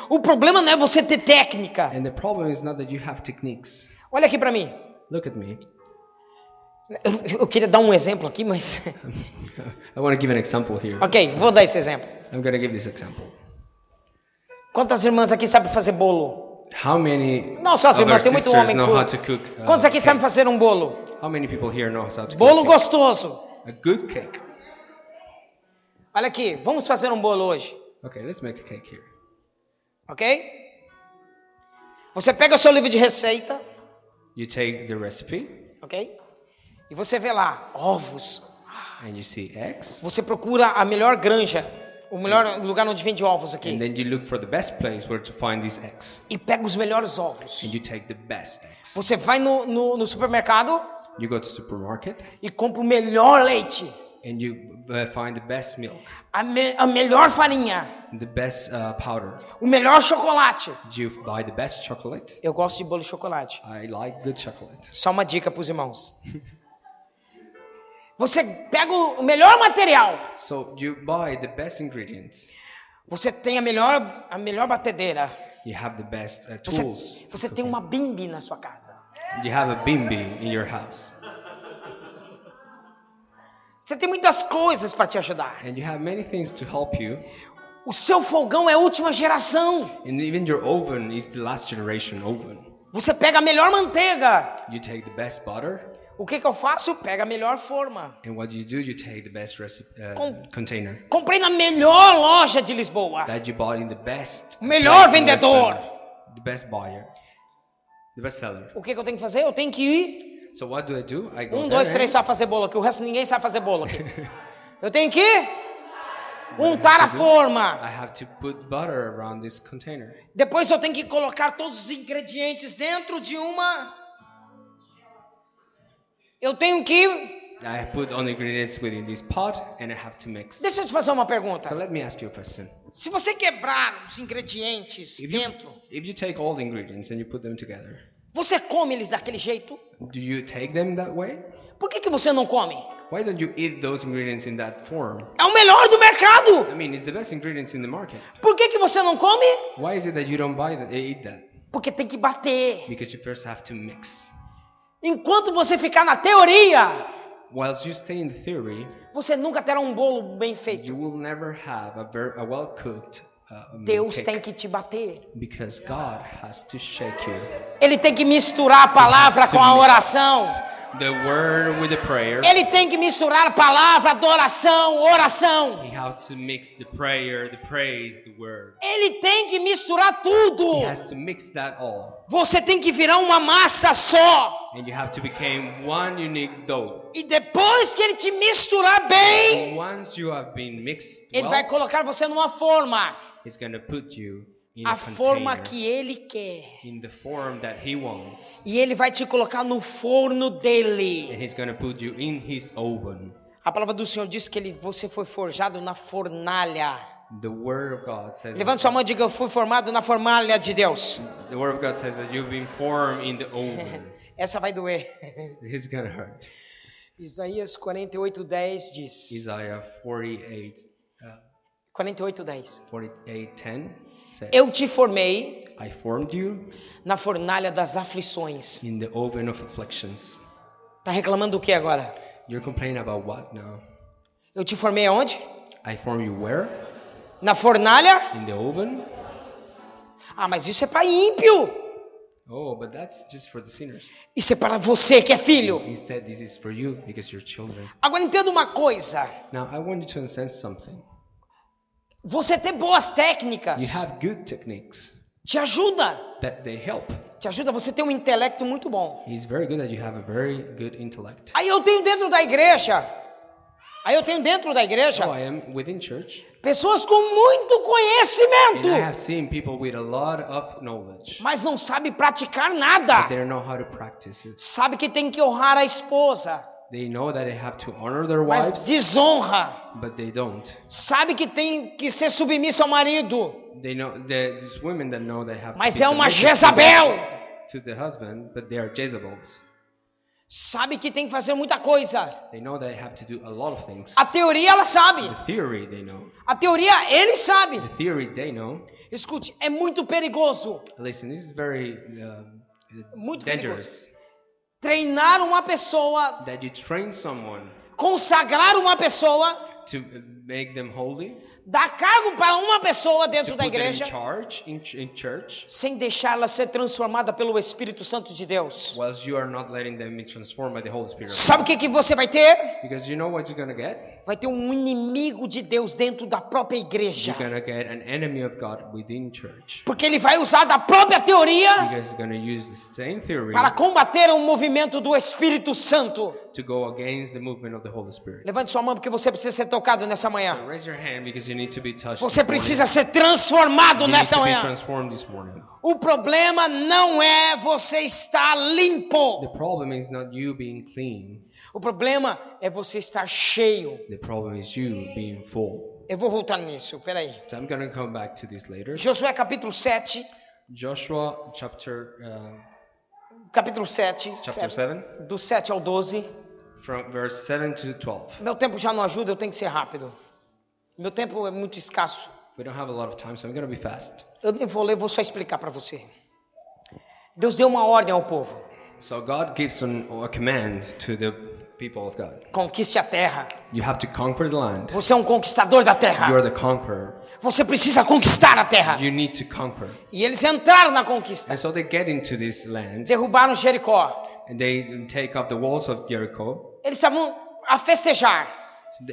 Speaker 1: O problema não é você ter técnica.
Speaker 2: And the problem is not that you have techniques.
Speaker 1: Olha aqui pra mim.
Speaker 2: Look at me.
Speaker 1: Eu queria dar um exemplo aqui, mas...
Speaker 2: I want to give an example here.
Speaker 1: Ok, vou dar esse exemplo.
Speaker 2: I'm going to give this example.
Speaker 1: Quantas irmãs aqui sabem fazer bolo?
Speaker 2: How many
Speaker 1: Não só as
Speaker 2: of our
Speaker 1: irmãs, tem muito
Speaker 2: sisters
Speaker 1: homem.
Speaker 2: know how to cook
Speaker 1: Quantos aqui sabem
Speaker 2: cakes?
Speaker 1: fazer um bolo?
Speaker 2: How many people here know how to
Speaker 1: Bolo
Speaker 2: cook cake?
Speaker 1: gostoso.
Speaker 2: A good cake.
Speaker 1: Olha aqui, vamos fazer um bolo hoje.
Speaker 2: Okay, let's make a cake here.
Speaker 1: Ok? Você pega o seu livro de receita,
Speaker 2: You take the recipe
Speaker 1: ok? E você vê lá, ovos.
Speaker 2: and you see eggs.
Speaker 1: Você procura a melhor granja, o melhor lugar onde vende ovos
Speaker 2: And
Speaker 1: aqui.
Speaker 2: then you look for the best place where to find these eggs.
Speaker 1: E pega os melhores ovos.
Speaker 2: And you take the best eggs.
Speaker 1: Você vai no supermercado
Speaker 2: You go to supermarket
Speaker 1: e compra o melhor leite.
Speaker 2: and you find the best milk,
Speaker 1: A melhor farinha.
Speaker 2: the best powder.
Speaker 1: O melhor chocolate.
Speaker 2: You buy the best chocolate.
Speaker 1: Eu gosto de bolo de chocolate.
Speaker 2: I like good chocolate.
Speaker 1: Só uma dica para os irmãos. Você pega o melhor material.
Speaker 2: So you buy the best ingredients.
Speaker 1: Você tem a melhor batedeira.
Speaker 2: You have the best
Speaker 1: Você,
Speaker 2: tools.
Speaker 1: você tem uma bimbi na sua casa.
Speaker 2: You have a bimbi in your house.
Speaker 1: Você tem muitas coisas para te ajudar.
Speaker 2: And you have many things to help you.
Speaker 1: O seu fogão é a última geração.
Speaker 2: And even your oven is the last generation oven.
Speaker 1: Você pega a melhor manteiga.
Speaker 2: You take the best butter.
Speaker 1: O que eu faço? Pega a melhor forma.
Speaker 2: And what you do, you take the best container
Speaker 1: Comprei na melhor loja de Lisboa.
Speaker 2: that you bought in the best.
Speaker 1: O melhor
Speaker 2: place in
Speaker 1: vendedor.
Speaker 2: Lisbon, the best buyer. The best seller.
Speaker 1: O que eu tenho que fazer? Eu tenho que ir.
Speaker 2: So what do? I go
Speaker 1: 1,
Speaker 2: there
Speaker 1: 2, 3 sabe fazer bolo aqui. O resto ninguém sabe fazer bolo aqui. Eu tenho que untar a forma.
Speaker 2: I have to put butter around this container.
Speaker 1: Depois eu tenho que colocar todos os ingredientes dentro de uma... Eu tenho que...
Speaker 2: I put all the ingredients within this pot and I have to mix.
Speaker 1: Deixa eu te fazer uma pergunta.
Speaker 2: So let me ask you a question.
Speaker 1: Se você quebrar os ingredientes dentro,
Speaker 2: If you take all the ingredients and you put them together,
Speaker 1: Você come eles daquele jeito?
Speaker 2: Do you take them that way?
Speaker 1: Por que você não come?
Speaker 2: Why don't you eat those ingredients in that form?
Speaker 1: É o melhor do mercado.
Speaker 2: I mean, it's the best ingredients in the market.
Speaker 1: Por que você não come?
Speaker 2: Why is it that you don't eat that?
Speaker 1: Porque tem que bater.
Speaker 2: Because you first have to mix.
Speaker 1: Enquanto você ficar na teoria,
Speaker 2: Whilst you stay in the theory,
Speaker 1: você nunca terá um bolo bem feito.
Speaker 2: you will never have a well-cooked
Speaker 1: Deus
Speaker 2: cake.
Speaker 1: tem que te bater.
Speaker 2: Because God has to shake you.
Speaker 1: Ele tem que misturar a palavra com a oração.
Speaker 2: The word with the prayer.
Speaker 1: Ele tem que misturar a palavra, adoração, oração.
Speaker 2: He has to mix the prayer, the praise, the word.
Speaker 1: Ele tem que misturar tudo.
Speaker 2: He has to mix that all.
Speaker 1: Você tem que virar uma massa só.
Speaker 2: And you have to become one unique dough.
Speaker 1: E depois que ele te misturar bem,
Speaker 2: And once you have been mixed
Speaker 1: ele vai
Speaker 2: well,
Speaker 1: colocar você numa forma.
Speaker 2: he's going to put you in
Speaker 1: A
Speaker 2: a
Speaker 1: forma
Speaker 2: container,
Speaker 1: que ele quer.
Speaker 2: in the form that he wants.
Speaker 1: E ele vai te colocar no forno
Speaker 2: And
Speaker 1: dele.
Speaker 2: he's going to put you in his oven.
Speaker 1: A palavra do Senhor diz que você foi forjado na fornalha.
Speaker 2: The word of God says
Speaker 1: Levante sua mão e diga: eu fui formado na fornalha de Deus.
Speaker 2: the word of God says that you've been formed in the oven.
Speaker 1: Essa vai doer.
Speaker 2: It's going to hurt.
Speaker 1: Isaías 48:10 diz.
Speaker 2: Isaiah 48,
Speaker 1: 48:10.
Speaker 2: 48:10 says,
Speaker 1: Eu te formei
Speaker 2: I formed you
Speaker 1: na fornalha das aflições.
Speaker 2: in the oven of afflictions.
Speaker 1: Tá reclamando do que agora?
Speaker 2: You're complaining about what now?
Speaker 1: Eu te formei aonde?
Speaker 2: I formed you where?
Speaker 1: Na fornalha?
Speaker 2: In the oven?
Speaker 1: Ah, mas isso é para ímpio.
Speaker 2: Oh, but that's just for the sinners.
Speaker 1: Isso é para você que é filho.
Speaker 2: Instead, this is for you because you're children.
Speaker 1: Agora entenda uma coisa.
Speaker 2: Now, I want you to understand something.
Speaker 1: Você ter boas
Speaker 2: You
Speaker 1: técnicas
Speaker 2: have good techniques
Speaker 1: te ajuda.
Speaker 2: that they help.
Speaker 1: Te ajuda você ter um intelecto muito bom.
Speaker 2: It's very good that you have a very good intellect.
Speaker 1: Aí eu tenho dentro da igreja.
Speaker 2: Oh, I am within church,
Speaker 1: Pessoas com muito
Speaker 2: and
Speaker 1: conhecimento,
Speaker 2: I have seen people with a lot of knowledge,
Speaker 1: mas não sabe praticar
Speaker 2: but
Speaker 1: nada.
Speaker 2: they don't know how to practice it.
Speaker 1: Sabe que tem que honrar a esposa,
Speaker 2: They know that they have to honor their
Speaker 1: mas
Speaker 2: wives,
Speaker 1: desonra.
Speaker 2: but they don't.
Speaker 1: Sabe que tem que ser submisso ao marido,
Speaker 2: They know there's women that know they have
Speaker 1: mas
Speaker 2: to
Speaker 1: é
Speaker 2: be
Speaker 1: uma
Speaker 2: submissive
Speaker 1: Jezabel.
Speaker 2: to the husband, but they are Jezebels.
Speaker 1: Sabe que tem que fazer muita coisa.
Speaker 2: They know they have to do a lot of things.
Speaker 1: A teoria ela sabe.
Speaker 2: The theory they know.
Speaker 1: A teoria ele sabe.
Speaker 2: The theory they know.
Speaker 1: Escute, é muito perigoso.
Speaker 2: Listen, this is very
Speaker 1: Muito
Speaker 2: dangerous.
Speaker 1: Treinar uma pessoa,
Speaker 2: That you train someone
Speaker 1: consagrar uma pessoa,
Speaker 2: to make them holy,
Speaker 1: dar cargo para uma pessoa
Speaker 2: to
Speaker 1: dentro da
Speaker 2: put them in
Speaker 1: igreja,
Speaker 2: charge in church,
Speaker 1: sem deixá-la ser transformada pelo Espírito Santo de Deus.
Speaker 2: whilst you are not letting them be transformed by the Holy Spirit.
Speaker 1: Sabe o que você vai ter?
Speaker 2: Because you know what you're gonna get?
Speaker 1: Vai ter um inimigo de Deus dentro da própria igreja.
Speaker 2: You're gonna get an enemy of God within church.
Speaker 1: Porque ele vai usar da própria teoria
Speaker 2: Because he's gonna use the same theory
Speaker 1: para combater o movimento do Espírito Santo.
Speaker 2: to go against the movement of the Holy Spirit.
Speaker 1: Levante sua mão porque você precisa ser tocado nessa
Speaker 2: So
Speaker 1: manhã.
Speaker 2: raise your hand because you need to be touched.
Speaker 1: Você
Speaker 2: this
Speaker 1: precisa
Speaker 2: morning.
Speaker 1: ser transformado
Speaker 2: You need
Speaker 1: nessa
Speaker 2: to be
Speaker 1: manhã.
Speaker 2: transformed this morning.
Speaker 1: O problema não é você estar limpo.
Speaker 2: The problem is not you being clean.
Speaker 1: O problema é você estar cheio.
Speaker 2: The problem is you being full.
Speaker 1: Eu vou voltar nisso, peraí.
Speaker 2: So I'm gonna come back to this later.
Speaker 1: Josué capítulo 7.
Speaker 2: Joshua chapter
Speaker 1: Capítulo 7.
Speaker 2: chapter 7,
Speaker 1: Do 7 ao 12.
Speaker 2: from verse 7 to 12.
Speaker 1: Meu tempo já não ajuda, eu tenho que ser rápido. Meu tempo é muito escasso.
Speaker 2: We don't have a lot of time, so I'm gonna be fast.
Speaker 1: Eu nem vou ler, vou só explicar para você. Deus deu uma ordem ao povo.
Speaker 2: So God gives a command to the people of God.
Speaker 1: Conquiste a terra.
Speaker 2: You have to conquer the land.
Speaker 1: Você é um conquistador da
Speaker 2: You
Speaker 1: terra.
Speaker 2: are the conqueror.
Speaker 1: Você precisa conquistar a terra.
Speaker 2: You need to conquer.
Speaker 1: E eles entraram na conquista.
Speaker 2: And so they get into this land
Speaker 1: Derrubaram Jericó.
Speaker 2: and they take up the walls of Jericho.
Speaker 1: Eles estavam a festejar.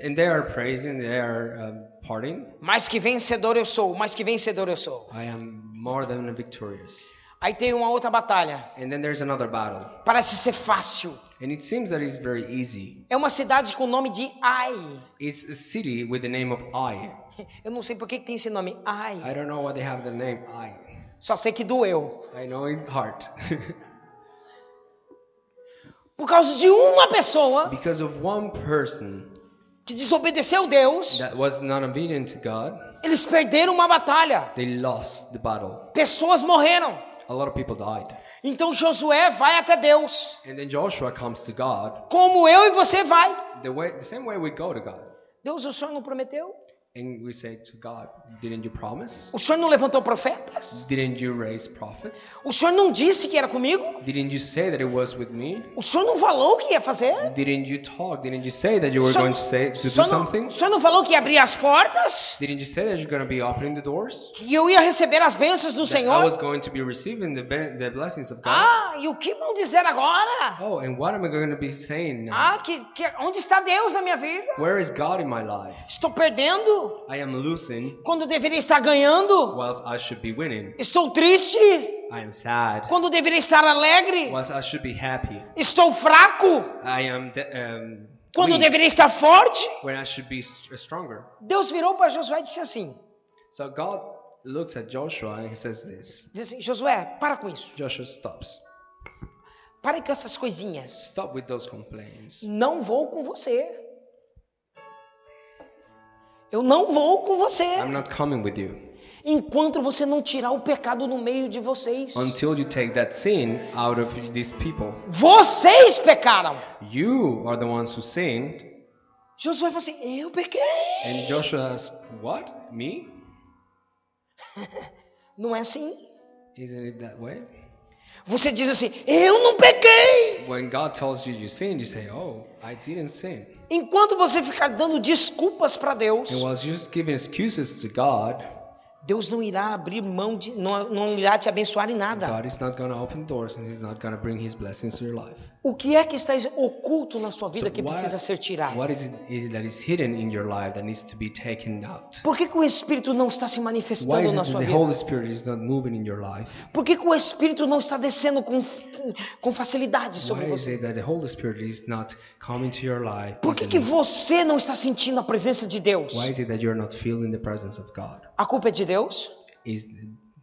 Speaker 2: And they are praising, they are partying.
Speaker 1: Mais que vencedor eu sou, mais que vencedor eu sou.
Speaker 2: I am more than victorious.
Speaker 1: Aí tem uma outra batalha.
Speaker 2: And then there's another battle.
Speaker 1: Parece ser fácil.
Speaker 2: And it seems that it's very easy.
Speaker 1: É uma cidade com o nome de Ai.
Speaker 2: It's a city with the name of Ai.
Speaker 1: Eu não sei por que tem esse nome, Ai.
Speaker 2: I don't know why they have the name Ai.
Speaker 1: Só sei que doeu.
Speaker 2: I know it hard.
Speaker 1: Por causa de uma pessoa
Speaker 2: Because of one person
Speaker 1: que desobedeceu Deus,
Speaker 2: that was not obedient to God,
Speaker 1: eles perderam uma batalha.
Speaker 2: they lost the battle.
Speaker 1: Pessoas morreram.
Speaker 2: A A lot of people died.
Speaker 1: Então Josué vai até Deus,
Speaker 2: And then Joshua comes to God.
Speaker 1: como eu e você vai.
Speaker 2: The same way we go to God.
Speaker 1: Deus, o Senhor não prometeu?
Speaker 2: And we say to God, didn't you promise?
Speaker 1: O Senhor não levantou profetas?
Speaker 2: Didn't you raise prophets?
Speaker 1: O Senhor não disse que era comigo?
Speaker 2: Didn't you say that it was with me?
Speaker 1: O Senhor não falou que ia fazer?
Speaker 2: Didn't you talk? Didn't you say that you were going to do something?
Speaker 1: O Senhor não falou que ia abrir as portas?
Speaker 2: Didn't you say that you're going to be opening the doors?
Speaker 1: Que eu ia receber as bênçãos do
Speaker 2: That I
Speaker 1: Senhor?
Speaker 2: was going to be receiving the blessings of God?
Speaker 1: Ah, e o que vão dizer agora?
Speaker 2: Oh, and what am I going to be saying now?
Speaker 1: Ah, onde está Deus na minha vida?
Speaker 2: Where is God in my life?
Speaker 1: Estou perdendo
Speaker 2: I am losing
Speaker 1: quando deveria estar ganhando.
Speaker 2: whilst I should be winning.
Speaker 1: Estou triste
Speaker 2: I am sad
Speaker 1: quando deveria estar alegre.
Speaker 2: whilst I should be happy.
Speaker 1: Estou fraco
Speaker 2: I am
Speaker 1: quando
Speaker 2: weak
Speaker 1: deveria estar forte.
Speaker 2: when I should be stronger.
Speaker 1: Deus virou para Josué e disse assim:
Speaker 2: So God looks at Joshua and he says this.
Speaker 1: diz assim, Josué, para com isso.
Speaker 2: Joshua stops.
Speaker 1: Pare com essas coisinhas.
Speaker 2: Stop with those complaints.
Speaker 1: Não vou com você. Eu não vou com você.
Speaker 2: I'm not coming with you
Speaker 1: Enquanto você não tirar o pecado do meio de vocês.
Speaker 2: until you take that sin out of these people.
Speaker 1: Vocês pecaram.
Speaker 2: You are the ones who sinned.
Speaker 1: Josué falou assim, eu pequei.
Speaker 2: And Joshua asked, what? Me?
Speaker 1: Não é assim?
Speaker 2: Isn't it that way?
Speaker 1: Você diz assim, eu não pequei.
Speaker 2: When God tells you you sinned, you say, oh, I didn't sin.
Speaker 1: Enquanto você ficar dando desculpas para Deus,
Speaker 2: And whilst you're just giving excuses to God,
Speaker 1: Deus não irá abrir mão de, não irá te abençoar em nada.
Speaker 2: God is not going to open doors and He's not going to bring His blessings to your life.
Speaker 1: O que é que está oculto na sua vida
Speaker 2: So
Speaker 1: que precisa ser tirado?
Speaker 2: what is it that is hidden in your life that needs to be taken out?
Speaker 1: Por que o Espírito não está se
Speaker 2: Why
Speaker 1: manifestando
Speaker 2: is
Speaker 1: na
Speaker 2: it
Speaker 1: sua
Speaker 2: that the
Speaker 1: vida?
Speaker 2: Holy Spirit is not moving in your life?
Speaker 1: Por que o Espírito não está descendo com facilidade sobre
Speaker 2: Why is
Speaker 1: você?
Speaker 2: it that the Holy Spirit is not coming to your life?
Speaker 1: Por que
Speaker 2: easily?
Speaker 1: você não está sentindo a presença de Deus?
Speaker 2: Why is it that you're not feeling the presence of God?
Speaker 1: A culpa é de Deus?
Speaker 2: Is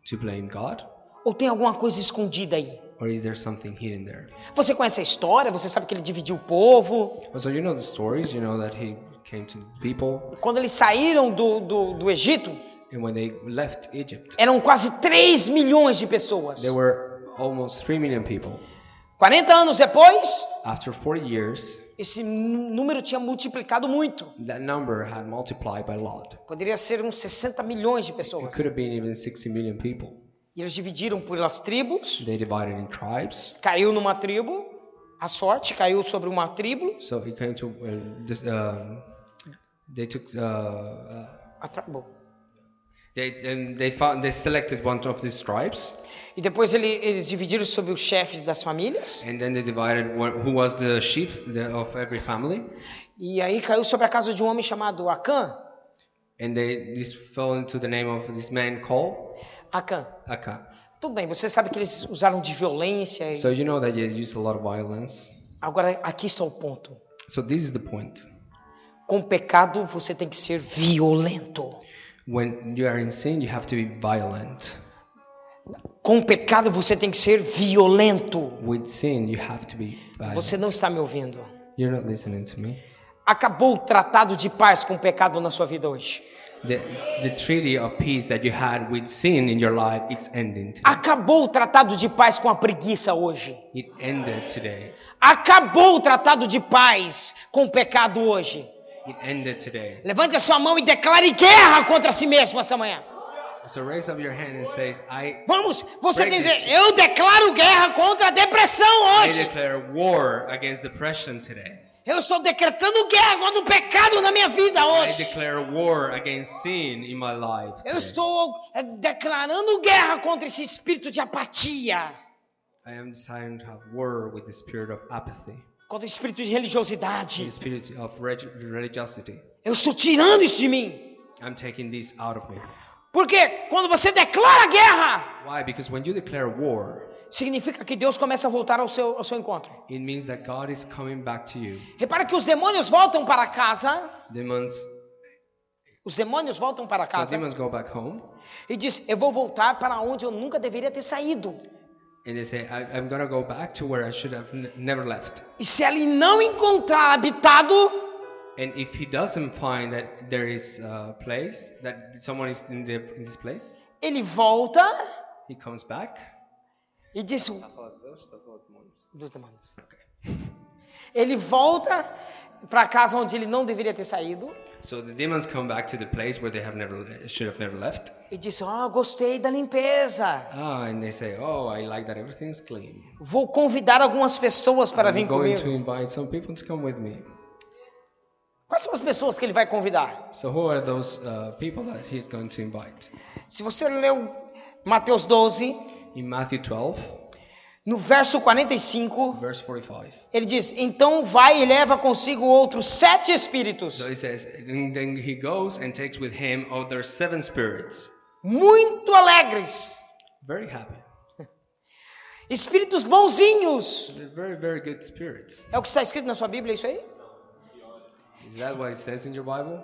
Speaker 2: to blame God?
Speaker 1: Ou tem alguma coisa escondida aí?
Speaker 2: Or is there something hidden there?
Speaker 1: Você conhece a história? Você sabe que ele dividiu o povo?
Speaker 2: So you know the stories, you know that He came to people,
Speaker 1: Quando eles saíram do Egito,
Speaker 2: and when they left Egypt,
Speaker 1: eram quase 3 milhões de pessoas.
Speaker 2: there were almost 3 million people.
Speaker 1: 40 anos depois,
Speaker 2: After 40 years,
Speaker 1: esse número tinha multiplicado muito.
Speaker 2: that number had multiplied by a lot.
Speaker 1: Poderia ser uns 60 milhões de
Speaker 2: It
Speaker 1: pessoas.
Speaker 2: could have been even 60 million people.
Speaker 1: E eles dividiram pelas tribos.
Speaker 2: They divided in tribes.
Speaker 1: Caiu numa tribo. A sorte caiu sobre uma tribo.
Speaker 2: So it came to they took
Speaker 1: A tribo.
Speaker 2: they selected one of these tribes,
Speaker 1: E depois eles dividiram sobre os chefes das famílias.
Speaker 2: and then they divided who was the chief of every family,
Speaker 1: E aí caiu sobre a casa de um homem chamado Acã.
Speaker 2: and this fell into the name of this man called
Speaker 1: Acã.
Speaker 2: Achan.
Speaker 1: Tudo bem, você sabe que eles usaram de violência.
Speaker 2: So you know that they used a lot of violence.
Speaker 1: Agora aqui está o ponto.
Speaker 2: So this is the point.
Speaker 1: Com pecado você tem que ser violento.
Speaker 2: When you are in sin, you have to be violent.
Speaker 1: Com pecado você tem que ser violento.
Speaker 2: With sin, you have to be violent.
Speaker 1: Você não está me ouvindo.
Speaker 2: You're not listening to me.
Speaker 1: Acabou o tratado de paz com o pecado na sua vida hoje.
Speaker 2: The treaty of peace that you had with sin in your life, it's ending today.
Speaker 1: Acabou o tratado de paz com a preguiça hoje.
Speaker 2: It ended today.
Speaker 1: Acabou o tratado de paz com o pecado hoje.
Speaker 2: It ended today.
Speaker 1: Levante a sua mão e declare guerra contra si mesmo essa manhã.
Speaker 2: So raise up your hand and says,
Speaker 1: Vamos, você
Speaker 2: Break
Speaker 1: tem que
Speaker 2: this.
Speaker 1: dizer, eu declaro guerra contra a depressão
Speaker 2: I
Speaker 1: hoje.
Speaker 2: declare war against depression today.
Speaker 1: Eu estou decretando guerra contra o pecado na minha vida
Speaker 2: I
Speaker 1: hoje.
Speaker 2: declare war against sin in my life
Speaker 1: Eu
Speaker 2: today.
Speaker 1: estou declarando guerra contra esse espírito de apatia,
Speaker 2: I am deciding to have war with the spirit of apathy,
Speaker 1: contra o espírito de
Speaker 2: the
Speaker 1: religiosidade.
Speaker 2: spirit of religiosity.
Speaker 1: Eu estou tirando isso de mim.
Speaker 2: I'm taking this out of me.
Speaker 1: Porque quando você declara guerra,
Speaker 2: Why? Because when you declare war,
Speaker 1: significa que Deus começa a voltar ao seu encontro.
Speaker 2: it means that God is coming back to you.
Speaker 1: Repara que os demônios voltam para casa.
Speaker 2: Demons,
Speaker 1: Os demônios voltam para
Speaker 2: so
Speaker 1: casa
Speaker 2: demons go back home
Speaker 1: e diz: eu vou voltar para onde eu nunca deveria ter saído.
Speaker 2: and they say, I'm gonna go back to where I should have never left.
Speaker 1: E se ele não encontrar habitado,
Speaker 2: And if he doesn't find that there is a place, that someone is in this place,
Speaker 1: ele volta
Speaker 2: he comes back
Speaker 1: E disse... Dos demônios. Ele volta para a casa onde ele não deveria ter saído.
Speaker 2: So the demons come back to the place where they should have never left.
Speaker 1: E disse, gostei da limpeza.
Speaker 2: And they say, I like that everything's clean.
Speaker 1: Vou convidar algumas pessoas para vir
Speaker 2: I'm going
Speaker 1: comigo.
Speaker 2: to invite some people to come with me.
Speaker 1: Quais são as pessoas que ele vai convidar?
Speaker 2: So who are those people that he's going to invite?
Speaker 1: Se você leu Mateus 12,
Speaker 2: In Matthew 12,
Speaker 1: no verso 45,
Speaker 2: verse 45.
Speaker 1: ele diz, então vai e leva consigo outros 7 espíritos,
Speaker 2: So he says, and then he goes and takes with him other 7 spirits,
Speaker 1: muito alegres,
Speaker 2: very happy.
Speaker 1: espíritos bonzinhos.
Speaker 2: They're very, very good spirits.
Speaker 1: É o que está escrito na sua Bíblia, isso aí?
Speaker 2: Is that what it says in your Bible?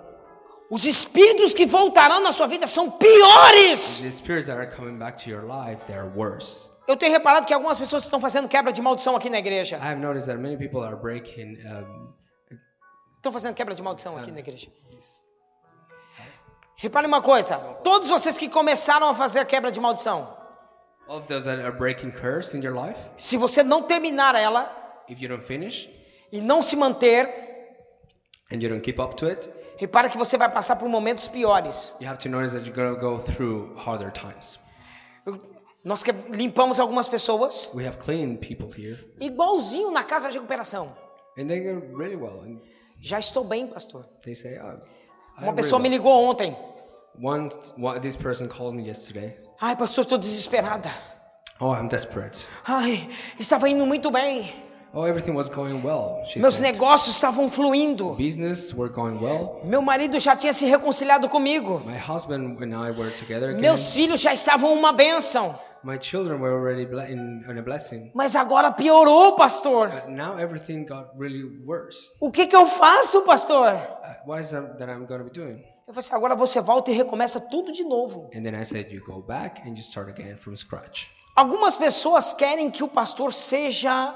Speaker 1: Os espíritos que voltarão na sua vida são piores.
Speaker 2: The spirits that are coming back to your life, they are worse.
Speaker 1: Eu tenho reparado que algumas pessoas estão fazendo quebra de maldição aqui na igreja.
Speaker 2: I have noticed that many people are breaking.
Speaker 1: Estão fazendo quebra de maldição aqui na igreja. Repare uma coisa. Todos vocês que começaram a fazer quebra de maldição,
Speaker 2: All of those that are breaking curse in your life,
Speaker 1: se você não terminar ela
Speaker 2: if you don't finish
Speaker 1: e não se manter,
Speaker 2: and you don't keep up to it,
Speaker 1: repare que você vai passar por momentos piores.
Speaker 2: you have to notice that you're going to go through harder times.
Speaker 1: Nós limpamos algumas pessoas,
Speaker 2: We have clean people here,
Speaker 1: igualzinho na casa de recuperação.
Speaker 2: and they go really well. And
Speaker 1: Já estou bem, pastor.
Speaker 2: they say,
Speaker 1: Uma pessoa me ligou ontem.
Speaker 2: This person called me yesterday.
Speaker 1: Ai, pastor, estou desesperada.
Speaker 2: I'm desperate.
Speaker 1: Ai, estava indo muito bem.
Speaker 2: Everything was going well, she
Speaker 1: Meus
Speaker 2: said.
Speaker 1: negócios estavam fluindo.
Speaker 2: Business were going well.
Speaker 1: Meu marido já tinha se reconciliado comigo.
Speaker 2: My husband and I were together again.
Speaker 1: Meus filhos já estavam uma bênção.
Speaker 2: My children were already in a blessing.
Speaker 1: Mas agora piorou, pastor.
Speaker 2: But now everything got really worse.
Speaker 1: O que eu faço, pastor?
Speaker 2: What is that I'm going to be doing?
Speaker 1: Eu falei assim, agora você volta e recomeça tudo de novo.
Speaker 2: And then I said, you go back and you start again from scratch.
Speaker 1: Algumas pessoas querem que o pastor seja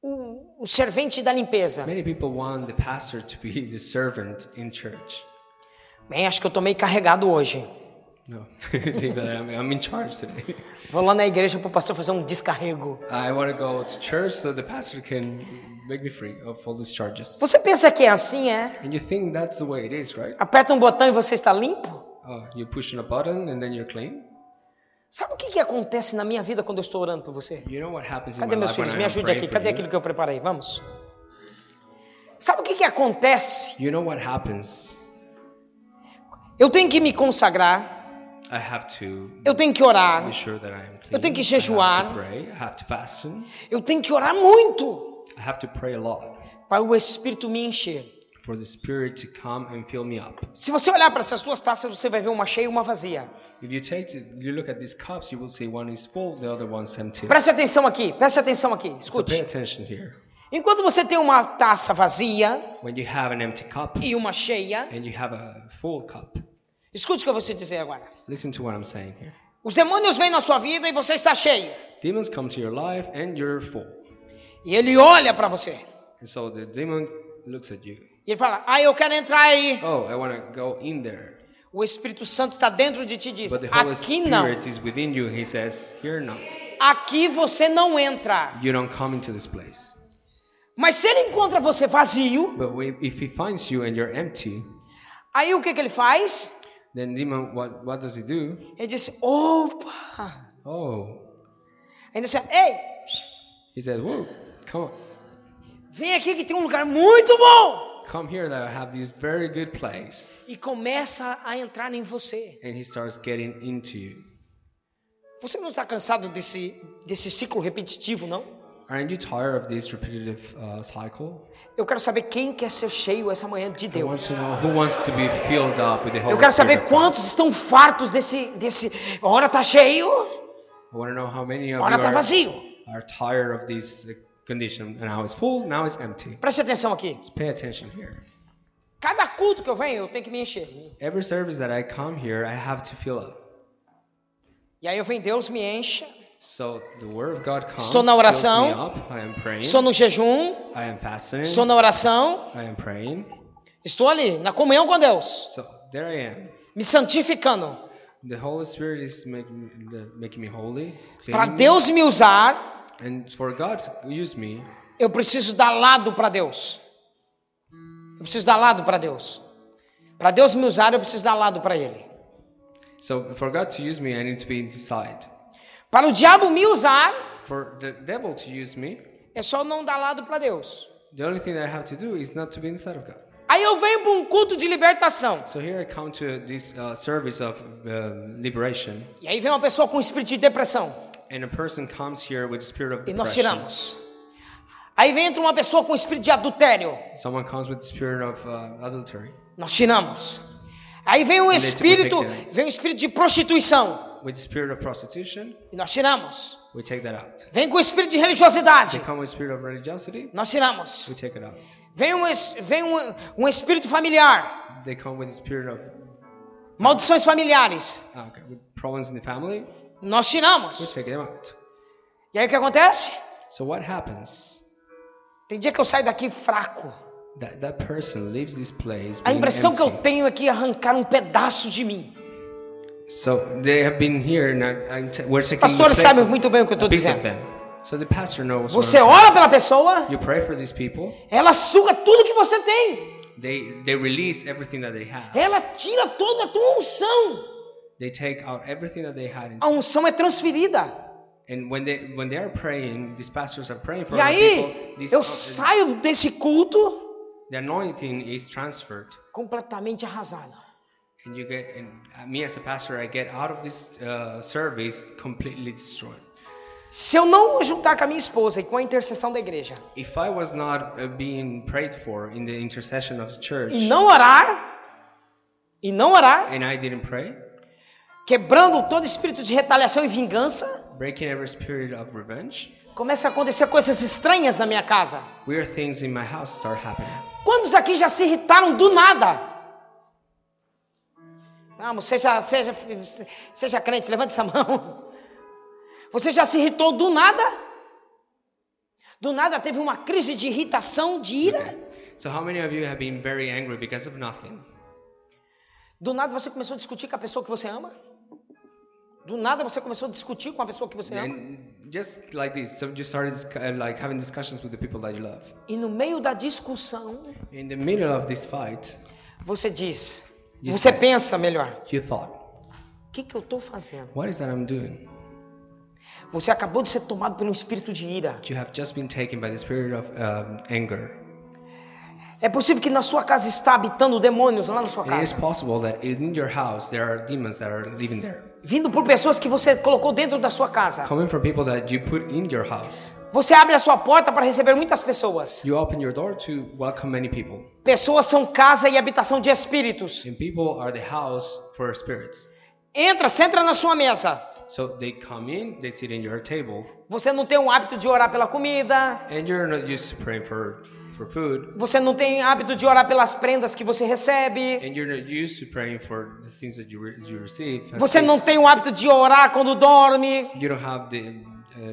Speaker 1: o servente da limpeza.
Speaker 2: Many people want the pastor to be the servant in church.
Speaker 1: Bem, acho que eu tô meio carregado hoje.
Speaker 2: No, I'm in charge today.
Speaker 1: Vou lá na igreja para o pastor fazer um descarrego.
Speaker 2: I want to go to church so the pastor can make me free of all these charges.
Speaker 1: Você pensa que é assim, é?
Speaker 2: And you think that's the way it is, right?
Speaker 1: Aperta um botão e você está limpo?
Speaker 2: You push on a button and then you're clean.
Speaker 1: Sabe o que acontece na minha vida quando eu estou orando por você?
Speaker 2: You know what happens in
Speaker 1: Cadê
Speaker 2: my
Speaker 1: meus
Speaker 2: life when
Speaker 1: filhos? Me
Speaker 2: I'm
Speaker 1: ajude
Speaker 2: praying
Speaker 1: aqui.
Speaker 2: for
Speaker 1: Cadê
Speaker 2: you?
Speaker 1: aquilo que eu preparei? Vamos. Sabe o que acontece?
Speaker 2: You know what happens?
Speaker 1: Eu tenho que me consagrar.
Speaker 2: I have to
Speaker 1: Eu tenho que orar.
Speaker 2: be sure that I am clean.
Speaker 1: Eu tenho que
Speaker 2: I
Speaker 1: jejuar.
Speaker 2: have to pray. I have to fast.
Speaker 1: Eu tenho que orar muito
Speaker 2: I have to pray a lot
Speaker 1: para o Espírito me encher.
Speaker 2: for the Spirit to come and fill me up.
Speaker 1: Se você olhar para essas duas taças, você vai ver uma cheia e uma vazia.
Speaker 2: If you look at these cups, you will see one is full, the other one's empty.
Speaker 1: Preste atenção aqui, preste atenção aqui.
Speaker 2: So pay
Speaker 1: Escute.
Speaker 2: attention here.
Speaker 1: Enquanto você tem uma taça vazia
Speaker 2: When you have an empty cup
Speaker 1: e uma cheia,
Speaker 2: and you have a full cup,
Speaker 1: escute o que eu vou te dizer agora.
Speaker 2: listen to what I'm saying here.
Speaker 1: Os demônios vêm na sua vida e você está cheio.
Speaker 2: Demons come to your life and you're full.
Speaker 1: E ele olha para você.
Speaker 2: And so the demon looks at you.
Speaker 1: E ele fala, eu quero entrar aí.
Speaker 2: I want to go in there.
Speaker 1: O Espírito Santo está dentro de ti e diz,
Speaker 2: But the Holy
Speaker 1: aqui não.
Speaker 2: Spirit is within you. He says, here not.
Speaker 1: Aqui você não entra.
Speaker 2: You don't come into this place.
Speaker 1: Mas se ele encontra você vazio,
Speaker 2: But if he finds you and you're empty,
Speaker 1: aí o que ele faz?
Speaker 2: then demon, what does he do?
Speaker 1: Ele diz, opa. Aí ele diz, ei,
Speaker 2: He says, whoa, come on.
Speaker 1: vem aqui que tem um lugar muito bom.
Speaker 2: Come here that I have this very good place.
Speaker 1: E começa a entrar em você.
Speaker 2: And he starts getting into you.
Speaker 1: Você não está cansado desse ciclo repetitivo, não?
Speaker 2: Aren't you tired of this repetitive cycle?
Speaker 1: Eu quero saber quem quer ser cheio essa manhã de
Speaker 2: I want
Speaker 1: Deus.
Speaker 2: to know who wants to be filled up with the Holy
Speaker 1: Eu quero saber
Speaker 2: Spirit of God.
Speaker 1: quantos estão fartos desse. Hora tá cheio,
Speaker 2: I want to know how many of
Speaker 1: hora
Speaker 2: you
Speaker 1: tá vazio.
Speaker 2: are tired of this condition. And now it's full, now it's empty.
Speaker 1: Preste atenção aqui.
Speaker 2: Just pay attention here.
Speaker 1: Cada culto que eu venho, eu tenho que me encher.
Speaker 2: Every service that I come here, I have to fill up.
Speaker 1: E aí eu venho, Deus me encha.
Speaker 2: So the word of God comes,
Speaker 1: Estou na oração.
Speaker 2: fills me up, I am praying,
Speaker 1: Estou no jejum.
Speaker 2: I am fasting,
Speaker 1: Estou na oração.
Speaker 2: I am praying.
Speaker 1: Estou ali, na comunhão com Deus.
Speaker 2: So there I am,
Speaker 1: Me santificando.
Speaker 2: The Holy Spirit is making me holy.
Speaker 1: Para Deus me usar,
Speaker 2: And for God to use me,
Speaker 1: eu preciso dar lado para Deus. Eu preciso dar lado para Deus. Para Deus me usar, eu preciso dar lado para Ele.
Speaker 2: so for God to use me, I need to be inside.
Speaker 1: Para o diabo me usar,
Speaker 2: For the devil to use me,
Speaker 1: é só não dar lado para Deus.
Speaker 2: the only thing that I have to do is not to be inside of God.
Speaker 1: Aí eu venho para um culto de libertação.
Speaker 2: So here I come to this service of liberation,
Speaker 1: E aí vem uma pessoa com espírito de depressão.
Speaker 2: and a person comes here with the spirit of
Speaker 1: E nós
Speaker 2: depression.
Speaker 1: tiramos. Aí entra uma pessoa com espírito de adultério.
Speaker 2: Someone comes with the spirit of adultery,
Speaker 1: Nós tiramos. Aí vem um espírito de prostituição.
Speaker 2: with the spirit of prostitution.
Speaker 1: E nós tiramos.
Speaker 2: We take that out.
Speaker 1: Vem com o espírito de religiosidade.
Speaker 2: They come with the spirit of religiosity.
Speaker 1: Nós tiramos.
Speaker 2: We take it out.
Speaker 1: Vem um espírito familiar.
Speaker 2: They come with the spirit of
Speaker 1: Maldições familiares.
Speaker 2: with problems in the family.
Speaker 1: Nós
Speaker 2: We
Speaker 1: tiramos.
Speaker 2: take them out.
Speaker 1: E aí o que acontece?
Speaker 2: So what happens?
Speaker 1: Tem dia que eu saio daqui fraco.
Speaker 2: That person leaves this place
Speaker 1: A
Speaker 2: being
Speaker 1: impressão que eu
Speaker 2: empty.
Speaker 1: tenho é que arrancaram um pedaço de mim.
Speaker 2: So they have been here and we're taking the
Speaker 1: Pastores
Speaker 2: place
Speaker 1: sabem
Speaker 2: of-
Speaker 1: muito bem o que eu estou
Speaker 2: a piece of
Speaker 1: dizendo.
Speaker 2: them. So the pastor knows.
Speaker 1: Você
Speaker 2: what I'm
Speaker 1: ora pela pessoa,
Speaker 2: saying. You pray for these people.
Speaker 1: ela suga tudo que você tem.
Speaker 2: They release everything that they have.
Speaker 1: Ela tira toda a tua unção.
Speaker 2: They take out everything that they had
Speaker 1: A
Speaker 2: inside.
Speaker 1: unção é transferida.
Speaker 2: And when they are praying, these pastors are praying for
Speaker 1: E
Speaker 2: other
Speaker 1: aí,
Speaker 2: people.
Speaker 1: eu saio desse culto
Speaker 2: The anointing is transferred,
Speaker 1: completamente arrasado.
Speaker 2: and you get. And me as a pastor, I get out of this service completely destroyed.
Speaker 1: Se eu não juntar com a minha esposa e com a intercessão da igreja
Speaker 2: If I was not being prayed for in the intercession of the church,
Speaker 1: e não orar,
Speaker 2: and I didn't pray,
Speaker 1: quebrando todo espírito de retaliação e vingança,
Speaker 2: breaking every spirit of revenge,
Speaker 1: começa a acontecer coisas estranhas na minha casa.
Speaker 2: weird things in my house start happening.
Speaker 1: Quantos aqui já se irritaram do nada? Vamos, seja crente, levante essa mão. Você já se irritou do nada? Do nada teve uma crise de irritação, de ira?
Speaker 2: So how many of you have been very angry because of nothing?
Speaker 1: Do nada você começou a discutir com a pessoa que você ama? Do nada você começou a discutir com a pessoa que você ama?
Speaker 2: And just like this, so you started like having discussions with the people that you love.
Speaker 1: E no meio da discussão,
Speaker 2: In the middle of this fight,
Speaker 1: você diz,
Speaker 2: You
Speaker 1: você
Speaker 2: said-
Speaker 1: pensa melhor,
Speaker 2: you thought,
Speaker 1: o que eu estou fazendo?
Speaker 2: what is that I'm doing?
Speaker 1: Você acabou de ser tomado por um espírito de ira.
Speaker 2: You have just been taken by the spirit of anger.
Speaker 1: É possível que na sua casa está habitando demônios lá na sua
Speaker 2: It is
Speaker 1: casa,
Speaker 2: possible that in your house there are demons that are living there,
Speaker 1: vindo por pessoas que você colocou dentro da sua casa.
Speaker 2: coming from people that you put in your house.
Speaker 1: Você abre a sua porta para receber muitas pessoas.
Speaker 2: You open your door to welcome many people,
Speaker 1: Pessoas são casa e habitação de espíritos.
Speaker 2: and people are the house for spirits.
Speaker 1: Senta na sua mesa.
Speaker 2: So they come in, they sit in your table,
Speaker 1: Você não tem o hábito de orar pela comida.
Speaker 2: and you're not used to praying for food,
Speaker 1: Você não tem hábito de orar pelas prendas que você recebe.
Speaker 2: and you're not used to praying for the things that you receive. as
Speaker 1: Você não
Speaker 2: gifts.
Speaker 1: tem o hábito de orar quando dorme.
Speaker 2: You don't have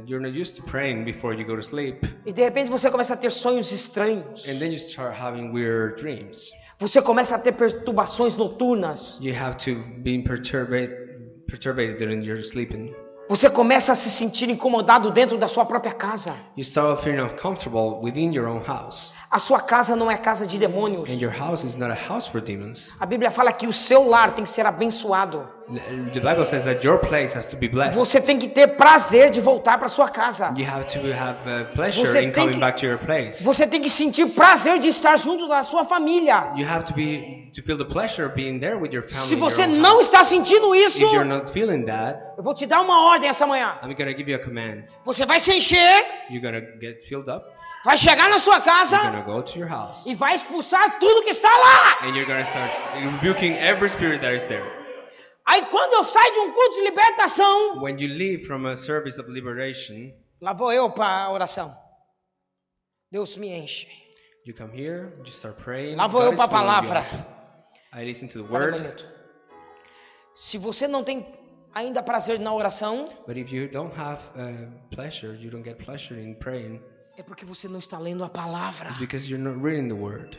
Speaker 2: you're not used to praying before you go to sleep,
Speaker 1: E de repente você começa a ter sonhos estranhos.
Speaker 2: and then you start having weird dreams.
Speaker 1: Você começa a ter perturbações noturnas.
Speaker 2: You have to be perturbated during your sleeping.
Speaker 1: Você começa a se sentir incomodado dentro da sua própria casa.
Speaker 2: You start feeling uncomfortable within your own house,
Speaker 1: A sua casa não é casa de demônios.
Speaker 2: and your house is not a house for demons.
Speaker 1: A Bíblia fala que o seu lar tem que ser abençoado.
Speaker 2: The Bible says that your place has to be blessed.
Speaker 1: Você tem que ter prazer de voltar para sua casa.
Speaker 2: You have to have pleasure
Speaker 1: Você
Speaker 2: in
Speaker 1: tem
Speaker 2: coming
Speaker 1: que-
Speaker 2: back to your place.
Speaker 1: Você tem que sentir prazer de estar junto da sua família.
Speaker 2: You have to feel the pleasure of being there with your family.
Speaker 1: Se
Speaker 2: in your
Speaker 1: você
Speaker 2: own
Speaker 1: não
Speaker 2: house.
Speaker 1: está sentindo isso,
Speaker 2: If you're not feeling that,
Speaker 1: eu vou te dar uma ordem essa manhã.
Speaker 2: I'm gonna give you a command.
Speaker 1: Você vai se encher,
Speaker 2: You're gonna get filled up.
Speaker 1: vai chegar na sua
Speaker 2: You're
Speaker 1: casa
Speaker 2: gonna go to your house,
Speaker 1: e vai expulsar tudo que está lá.
Speaker 2: and you're gonna start rebuking every spirit that is there.
Speaker 1: Aí quando eu saio de um culto de libertação,
Speaker 2: When you leave from a service of liberation,
Speaker 1: lá vou eu para a oração. Deus me enche.
Speaker 2: you come here, you start praying.
Speaker 1: Lá vou
Speaker 2: God
Speaker 1: eu
Speaker 2: is
Speaker 1: para a
Speaker 2: filling you
Speaker 1: palavra.
Speaker 2: up. I listen to the
Speaker 1: Para um
Speaker 2: word,
Speaker 1: minuto. Se você não tem ainda prazer na oração,
Speaker 2: but if you don't have pleasure, you don't get pleasure in praying,
Speaker 1: é porque você não está lendo a palavra.
Speaker 2: it's because you're not reading the word.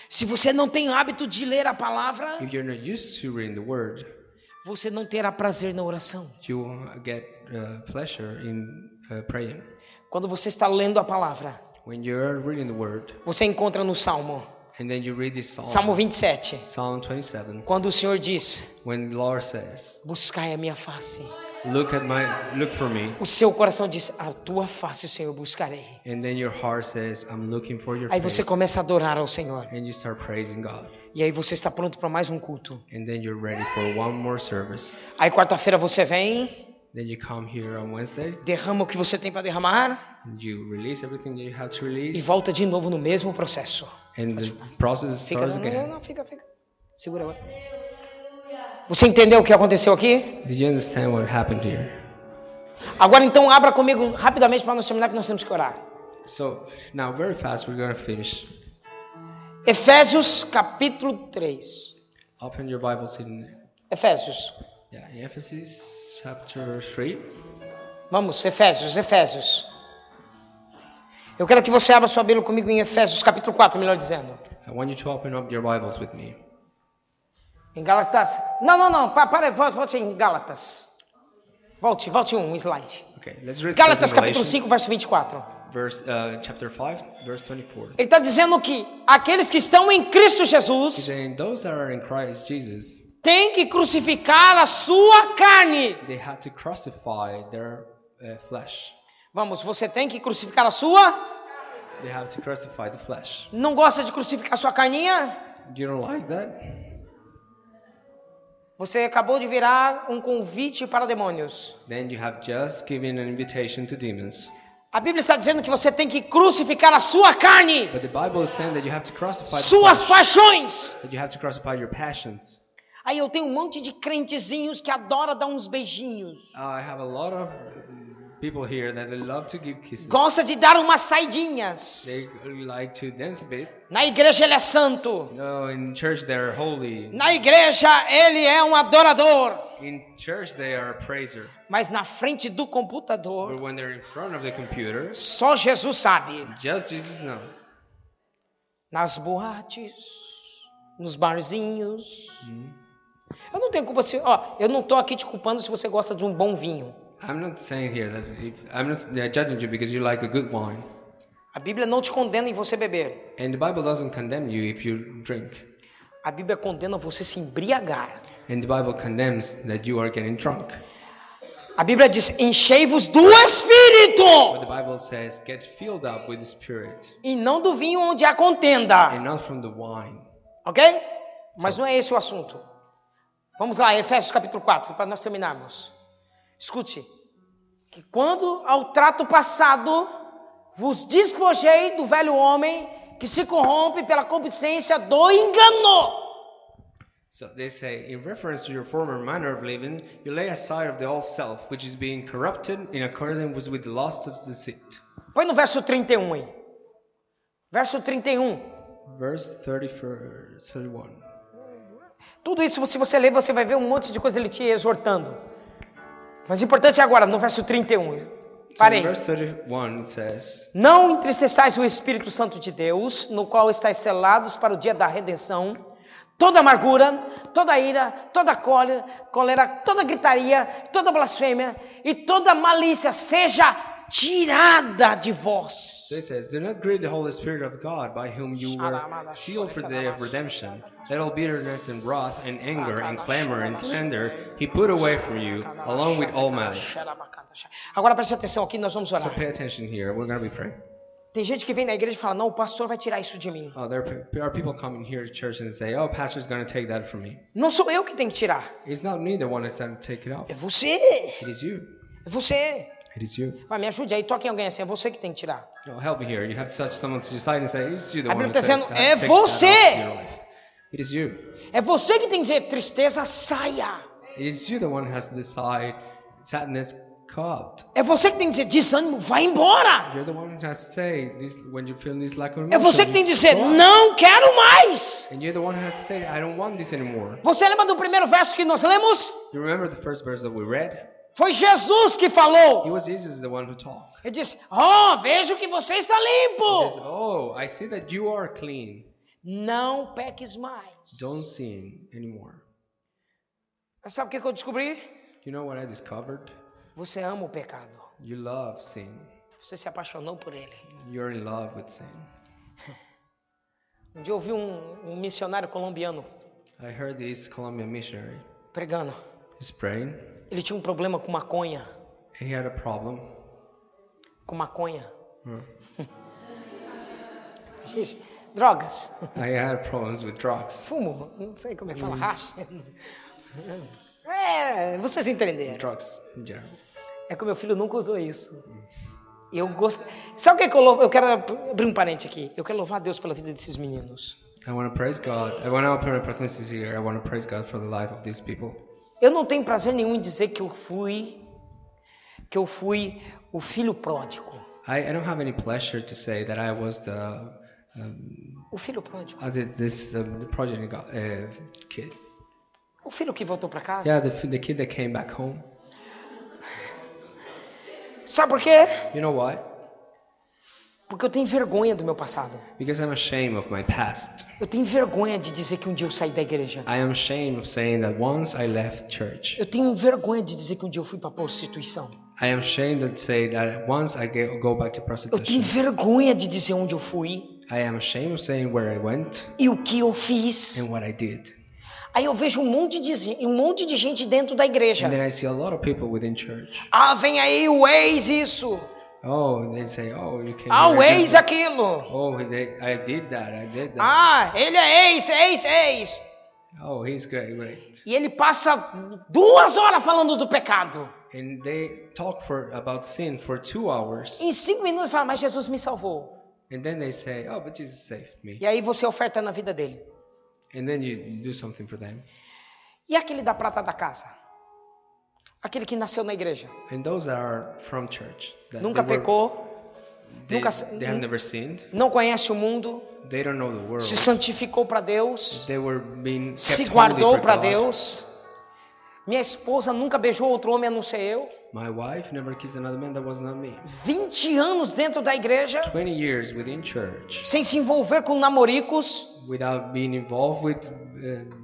Speaker 1: Se você não tem hábito de ler a palavra,
Speaker 2: If you're not used to reading the word,
Speaker 1: você não terá prazer na oração.
Speaker 2: You will get pleasure in praying.
Speaker 1: Quando você está lendo a palavra,
Speaker 2: When you're reading the word,
Speaker 1: você encontra no Salmo,
Speaker 2: and then you read this
Speaker 1: Salmo 27,
Speaker 2: Psalm 27,
Speaker 1: quando o Senhor diz,
Speaker 2: when the Lord says,
Speaker 1: buscai a minha face.
Speaker 2: look for me.
Speaker 1: O seu coração diz, a tua face, Senhor, buscarei.
Speaker 2: And then your heart says, I'm looking for your
Speaker 1: Aí
Speaker 2: face.
Speaker 1: você começa a adorar ao Senhor.
Speaker 2: And you start praising God.
Speaker 1: E aí você está pronto para mais um culto.
Speaker 2: And then you're ready for one more service.
Speaker 1: Aí quarta-feira você vem,
Speaker 2: Then you come here on Wednesday.
Speaker 1: derrama o que você tem para derramar.
Speaker 2: And you release everything that you have to
Speaker 1: E
Speaker 2: release.
Speaker 1: volta de novo no mesmo processo.
Speaker 2: And the process
Speaker 1: Fica,
Speaker 2: starts again.
Speaker 1: não, fica. Segura agora. Você entendeu o que aconteceu aqui?
Speaker 2: Did you understand what happened here?
Speaker 1: Agora então abra comigo rapidamente para nós terminar que nós temos que orar.
Speaker 2: So now very fast we're going to finish.
Speaker 1: Efésios capítulo 3.
Speaker 2: Open your Bibles in
Speaker 1: Efésios.
Speaker 2: in Ephesus chapter 3.
Speaker 1: Vamos, Efésios. Eu quero que você abra sua Bíblia comigo em Efésios capítulo 4, melhor dizendo.
Speaker 2: I want you to open up your Bibles with me.
Speaker 1: Em Gálatas. Não, para, volte em Gálatas. Volte um slide.
Speaker 2: Okay, let's read
Speaker 1: Gálatas
Speaker 2: first
Speaker 1: capítulo
Speaker 2: Galatians,
Speaker 1: 5, verso 24.
Speaker 2: chapter 5, verse 24.
Speaker 1: Ele está dizendo que aqueles que estão em Cristo
Speaker 2: He's
Speaker 1: Jesus
Speaker 2: saying those that are in Christ Jesus,
Speaker 1: têm que crucificar a sua carne.
Speaker 2: they had to crucify their flesh.
Speaker 1: Vamos, você tem que crucificar a sua?
Speaker 2: They have to crucify the flesh.
Speaker 1: Não gosta de crucificar a sua carninha?
Speaker 2: You don't like that?
Speaker 1: Você acabou de virar um convite para demônios.
Speaker 2: Then you have just given an invitation to demons.
Speaker 1: A Bíblia está dizendo que você tem que crucificar a sua carne,
Speaker 2: But the Bible is saying that you have to crucify the
Speaker 1: suas
Speaker 2: flesh,
Speaker 1: paixões.
Speaker 2: that you have to crucify your passions.
Speaker 1: Aí eu tenho um monte de crentezinhos que adora dar uns beijinhos.
Speaker 2: I have a lot of people here that they love to give kisses.
Speaker 1: Gosta de dar umas saidinhas.
Speaker 2: They like to dance a bit.
Speaker 1: Na igreja ele é santo.
Speaker 2: No, in church they're holy.
Speaker 1: Na igreja ele é um adorador.
Speaker 2: In church they are a praiser.
Speaker 1: Mas na frente do
Speaker 2: But
Speaker 1: computador,
Speaker 2: when they're in front of the computer,
Speaker 1: só Jesus sabe.
Speaker 2: just Jesus knows.
Speaker 1: Nas boates, nos barzinhos. Eu não tenho culpa se, eu não estou aqui te culpando se você gosta de um bom vinho.
Speaker 2: I'm not saying here that I'm not judging you because you like a good wine.
Speaker 1: A Bíblia não te condena em você beber.
Speaker 2: And the Bible doesn't condemn you if you drink.
Speaker 1: A Bíblia condena você se embriagar.
Speaker 2: And the Bible condemns that you are getting drunk.
Speaker 1: A Bíblia diz, enchei-vos do Espírito.
Speaker 2: But the Bible says, get filled up with the Spirit.
Speaker 1: E não do vinho onde há contenda.
Speaker 2: And not from the wine.
Speaker 1: Ok? Mas não é esse o assunto. Vamos lá, Efésios capítulo 4, para nós terminarmos. Escute. Que quando ao trato passado vos despojei do velho homem que se corrompe pela concupiscência do engano.
Speaker 2: So they say, in reference to your former manner of living, you lay aside of the old self, which is being corrupted in accordance with the lust of deceit.
Speaker 1: Põe no verso 31 aí. Verso 31.
Speaker 2: Verse 31.
Speaker 1: Tudo isso, se você ler, você vai ver um monte de coisa ele te exortando. Mas o importante é agora, no verso 31.
Speaker 2: So
Speaker 1: Parei.
Speaker 2: in verse 31 it says,
Speaker 1: Não entristeçais o Espírito Santo de Deus, no qual estáis selados para o dia da redenção. Toda amargura, toda ira, toda cólera, toda gritaria, toda blasfêmia e toda malícia seja tirada de vós.
Speaker 2: so it says, do not grieve the Holy Spirit of God, by whom you were sealed for the day of redemption. Let all bitterness and wrath and anger and clamor and slander he put away from you, along with all malice.
Speaker 1: Agora preste atenção aqui, nós vamos
Speaker 2: So
Speaker 1: orar.
Speaker 2: pay attention here. We're going to be praying.
Speaker 1: Tem gente que vem na igreja e fala, não, o pastor vai tirar isso de mim.
Speaker 2: Oh, there are people coming here to church and say, oh, pastor's going to take that from me.
Speaker 1: Não sou eu que tenho que tirar.
Speaker 2: It's not me the one that's going to take it off.
Speaker 1: É você.
Speaker 2: It is you.
Speaker 1: É você.
Speaker 2: It is you.
Speaker 1: Vai, me ajude aí, toque em alguém assim, é você que tem que tirar.
Speaker 2: No, help me here. You have to touch someone to your side and say, it's you the
Speaker 1: A
Speaker 2: one
Speaker 1: Bíblia
Speaker 2: who
Speaker 1: está dizendo,
Speaker 2: take
Speaker 1: é
Speaker 2: that
Speaker 1: você.
Speaker 2: off your life. It is you.
Speaker 1: É você que tem que dizer, tristeza, saia.
Speaker 2: It is you the one who has to decide sadness go out.
Speaker 1: É você que tem que dizer, desânimo, vai embora.
Speaker 2: You're the one who has to say this when you feel this lack of
Speaker 1: É
Speaker 2: emotion.
Speaker 1: você que tem que
Speaker 2: you
Speaker 1: dizer,
Speaker 2: go out.
Speaker 1: não quero mais.
Speaker 2: And you're the one who has to say, I don't want this anymore.
Speaker 1: Você lembra do primeiro verso que nós lemos?
Speaker 2: You remember the first verse that we read?
Speaker 1: Foi Jesus que
Speaker 2: It
Speaker 1: falou.
Speaker 2: was Jesus the one who talked.
Speaker 1: Ele disse, vejo que você está
Speaker 2: He says,
Speaker 1: limpo.
Speaker 2: oh, I see that you are clean.
Speaker 1: Não peques mais.
Speaker 2: Don't sin anymore.
Speaker 1: Mas sabe o que eu descobri?
Speaker 2: You know what I discovered?
Speaker 1: Você ama o pecado.
Speaker 2: You love sin.
Speaker 1: Você se apaixonou por ele.
Speaker 2: You're in love with sin.
Speaker 1: Um dia eu ouvi um missionário colombiano
Speaker 2: I heard this Colombian missionary.
Speaker 1: pregando.
Speaker 2: He's praying.
Speaker 1: Ele tinha um problema com maconha.
Speaker 2: And he had a problem.
Speaker 1: Com maconha.
Speaker 2: Hmm.
Speaker 1: Drogas.
Speaker 2: I had problems with drugs.
Speaker 1: Fumo. Não sei como é que fala. Hash. Vocês entenderam.
Speaker 2: Drugs in general.
Speaker 1: É que o meu filho nunca usou isso. Eu gosto. Sabe o que eu quero abrir um parente aqui? Eu quero louvar a Deus pela vida desses meninos.
Speaker 2: I want to praise God. I want to open a parenthesis here. I want to praise God for the life of these people.
Speaker 1: Eu não tenho prazer nenhum em dizer que eu fui o filho pródigo.
Speaker 2: I don't have any pleasure to say that I was
Speaker 1: O filho pródigo.
Speaker 2: the progeny kid.
Speaker 1: O filho que voltou para casa.
Speaker 2: Yeah, the kid that came back home.
Speaker 1: Sabe por quê?
Speaker 2: You know why?
Speaker 1: Porque eu tenho vergonha do meu passado.
Speaker 2: Because I'm ashamed of my past.
Speaker 1: Eu tenho vergonha de dizer que um dia eu saí da igreja.
Speaker 2: I am ashamed of saying that once I left church.
Speaker 1: Eu tenho vergonha de dizer que um dia eu fui para prostituição.
Speaker 2: I am ashamed to say that once I go back to
Speaker 1: Eu tenho
Speaker 2: prostitution.
Speaker 1: vergonha de dizer onde eu fui
Speaker 2: I am ashamed of saying where I went
Speaker 1: e o que eu fiz.
Speaker 2: and what I did.
Speaker 1: Aí eu vejo um monte de gente dentro da igreja.
Speaker 2: And then I see a lot of people within church.
Speaker 1: Ah, vem aí o ex isso.
Speaker 2: Oh, they say, oh, you came.
Speaker 1: Ah, o
Speaker 2: here
Speaker 1: ex
Speaker 2: again.
Speaker 1: aquilo.
Speaker 2: Oh, I did that.
Speaker 1: Ah, ele é ex.
Speaker 2: Oh, he's great.
Speaker 1: E ele passa 2 horas falando do pecado.
Speaker 2: And they talk about sin for 2 hours.
Speaker 1: Em 5 minutos fala, mas Jesus me salvou.
Speaker 2: And then they say, oh, but Jesus saved me.
Speaker 1: E aí você oferta na vida dele.
Speaker 2: And then you do something for them.
Speaker 1: E aquele da prata da casa? Aquele que nasceu na igreja.
Speaker 2: And those that are from church. That
Speaker 1: Nunca pecou.
Speaker 2: they have never sinned.
Speaker 1: Não conhece o mundo.
Speaker 2: They don't know the world.
Speaker 1: Se santificou para Deus.
Speaker 2: They were being kept
Speaker 1: Se
Speaker 2: holy
Speaker 1: guardou
Speaker 2: for
Speaker 1: para
Speaker 2: God.
Speaker 1: Deus. Minha esposa nunca beijou outro homem a não ser eu.
Speaker 2: My wife never kissed another man that was not me.
Speaker 1: 20 anos dentro da igreja.
Speaker 2: 20 years within church.
Speaker 1: Sem se envolver com namoricos.
Speaker 2: Without being involved with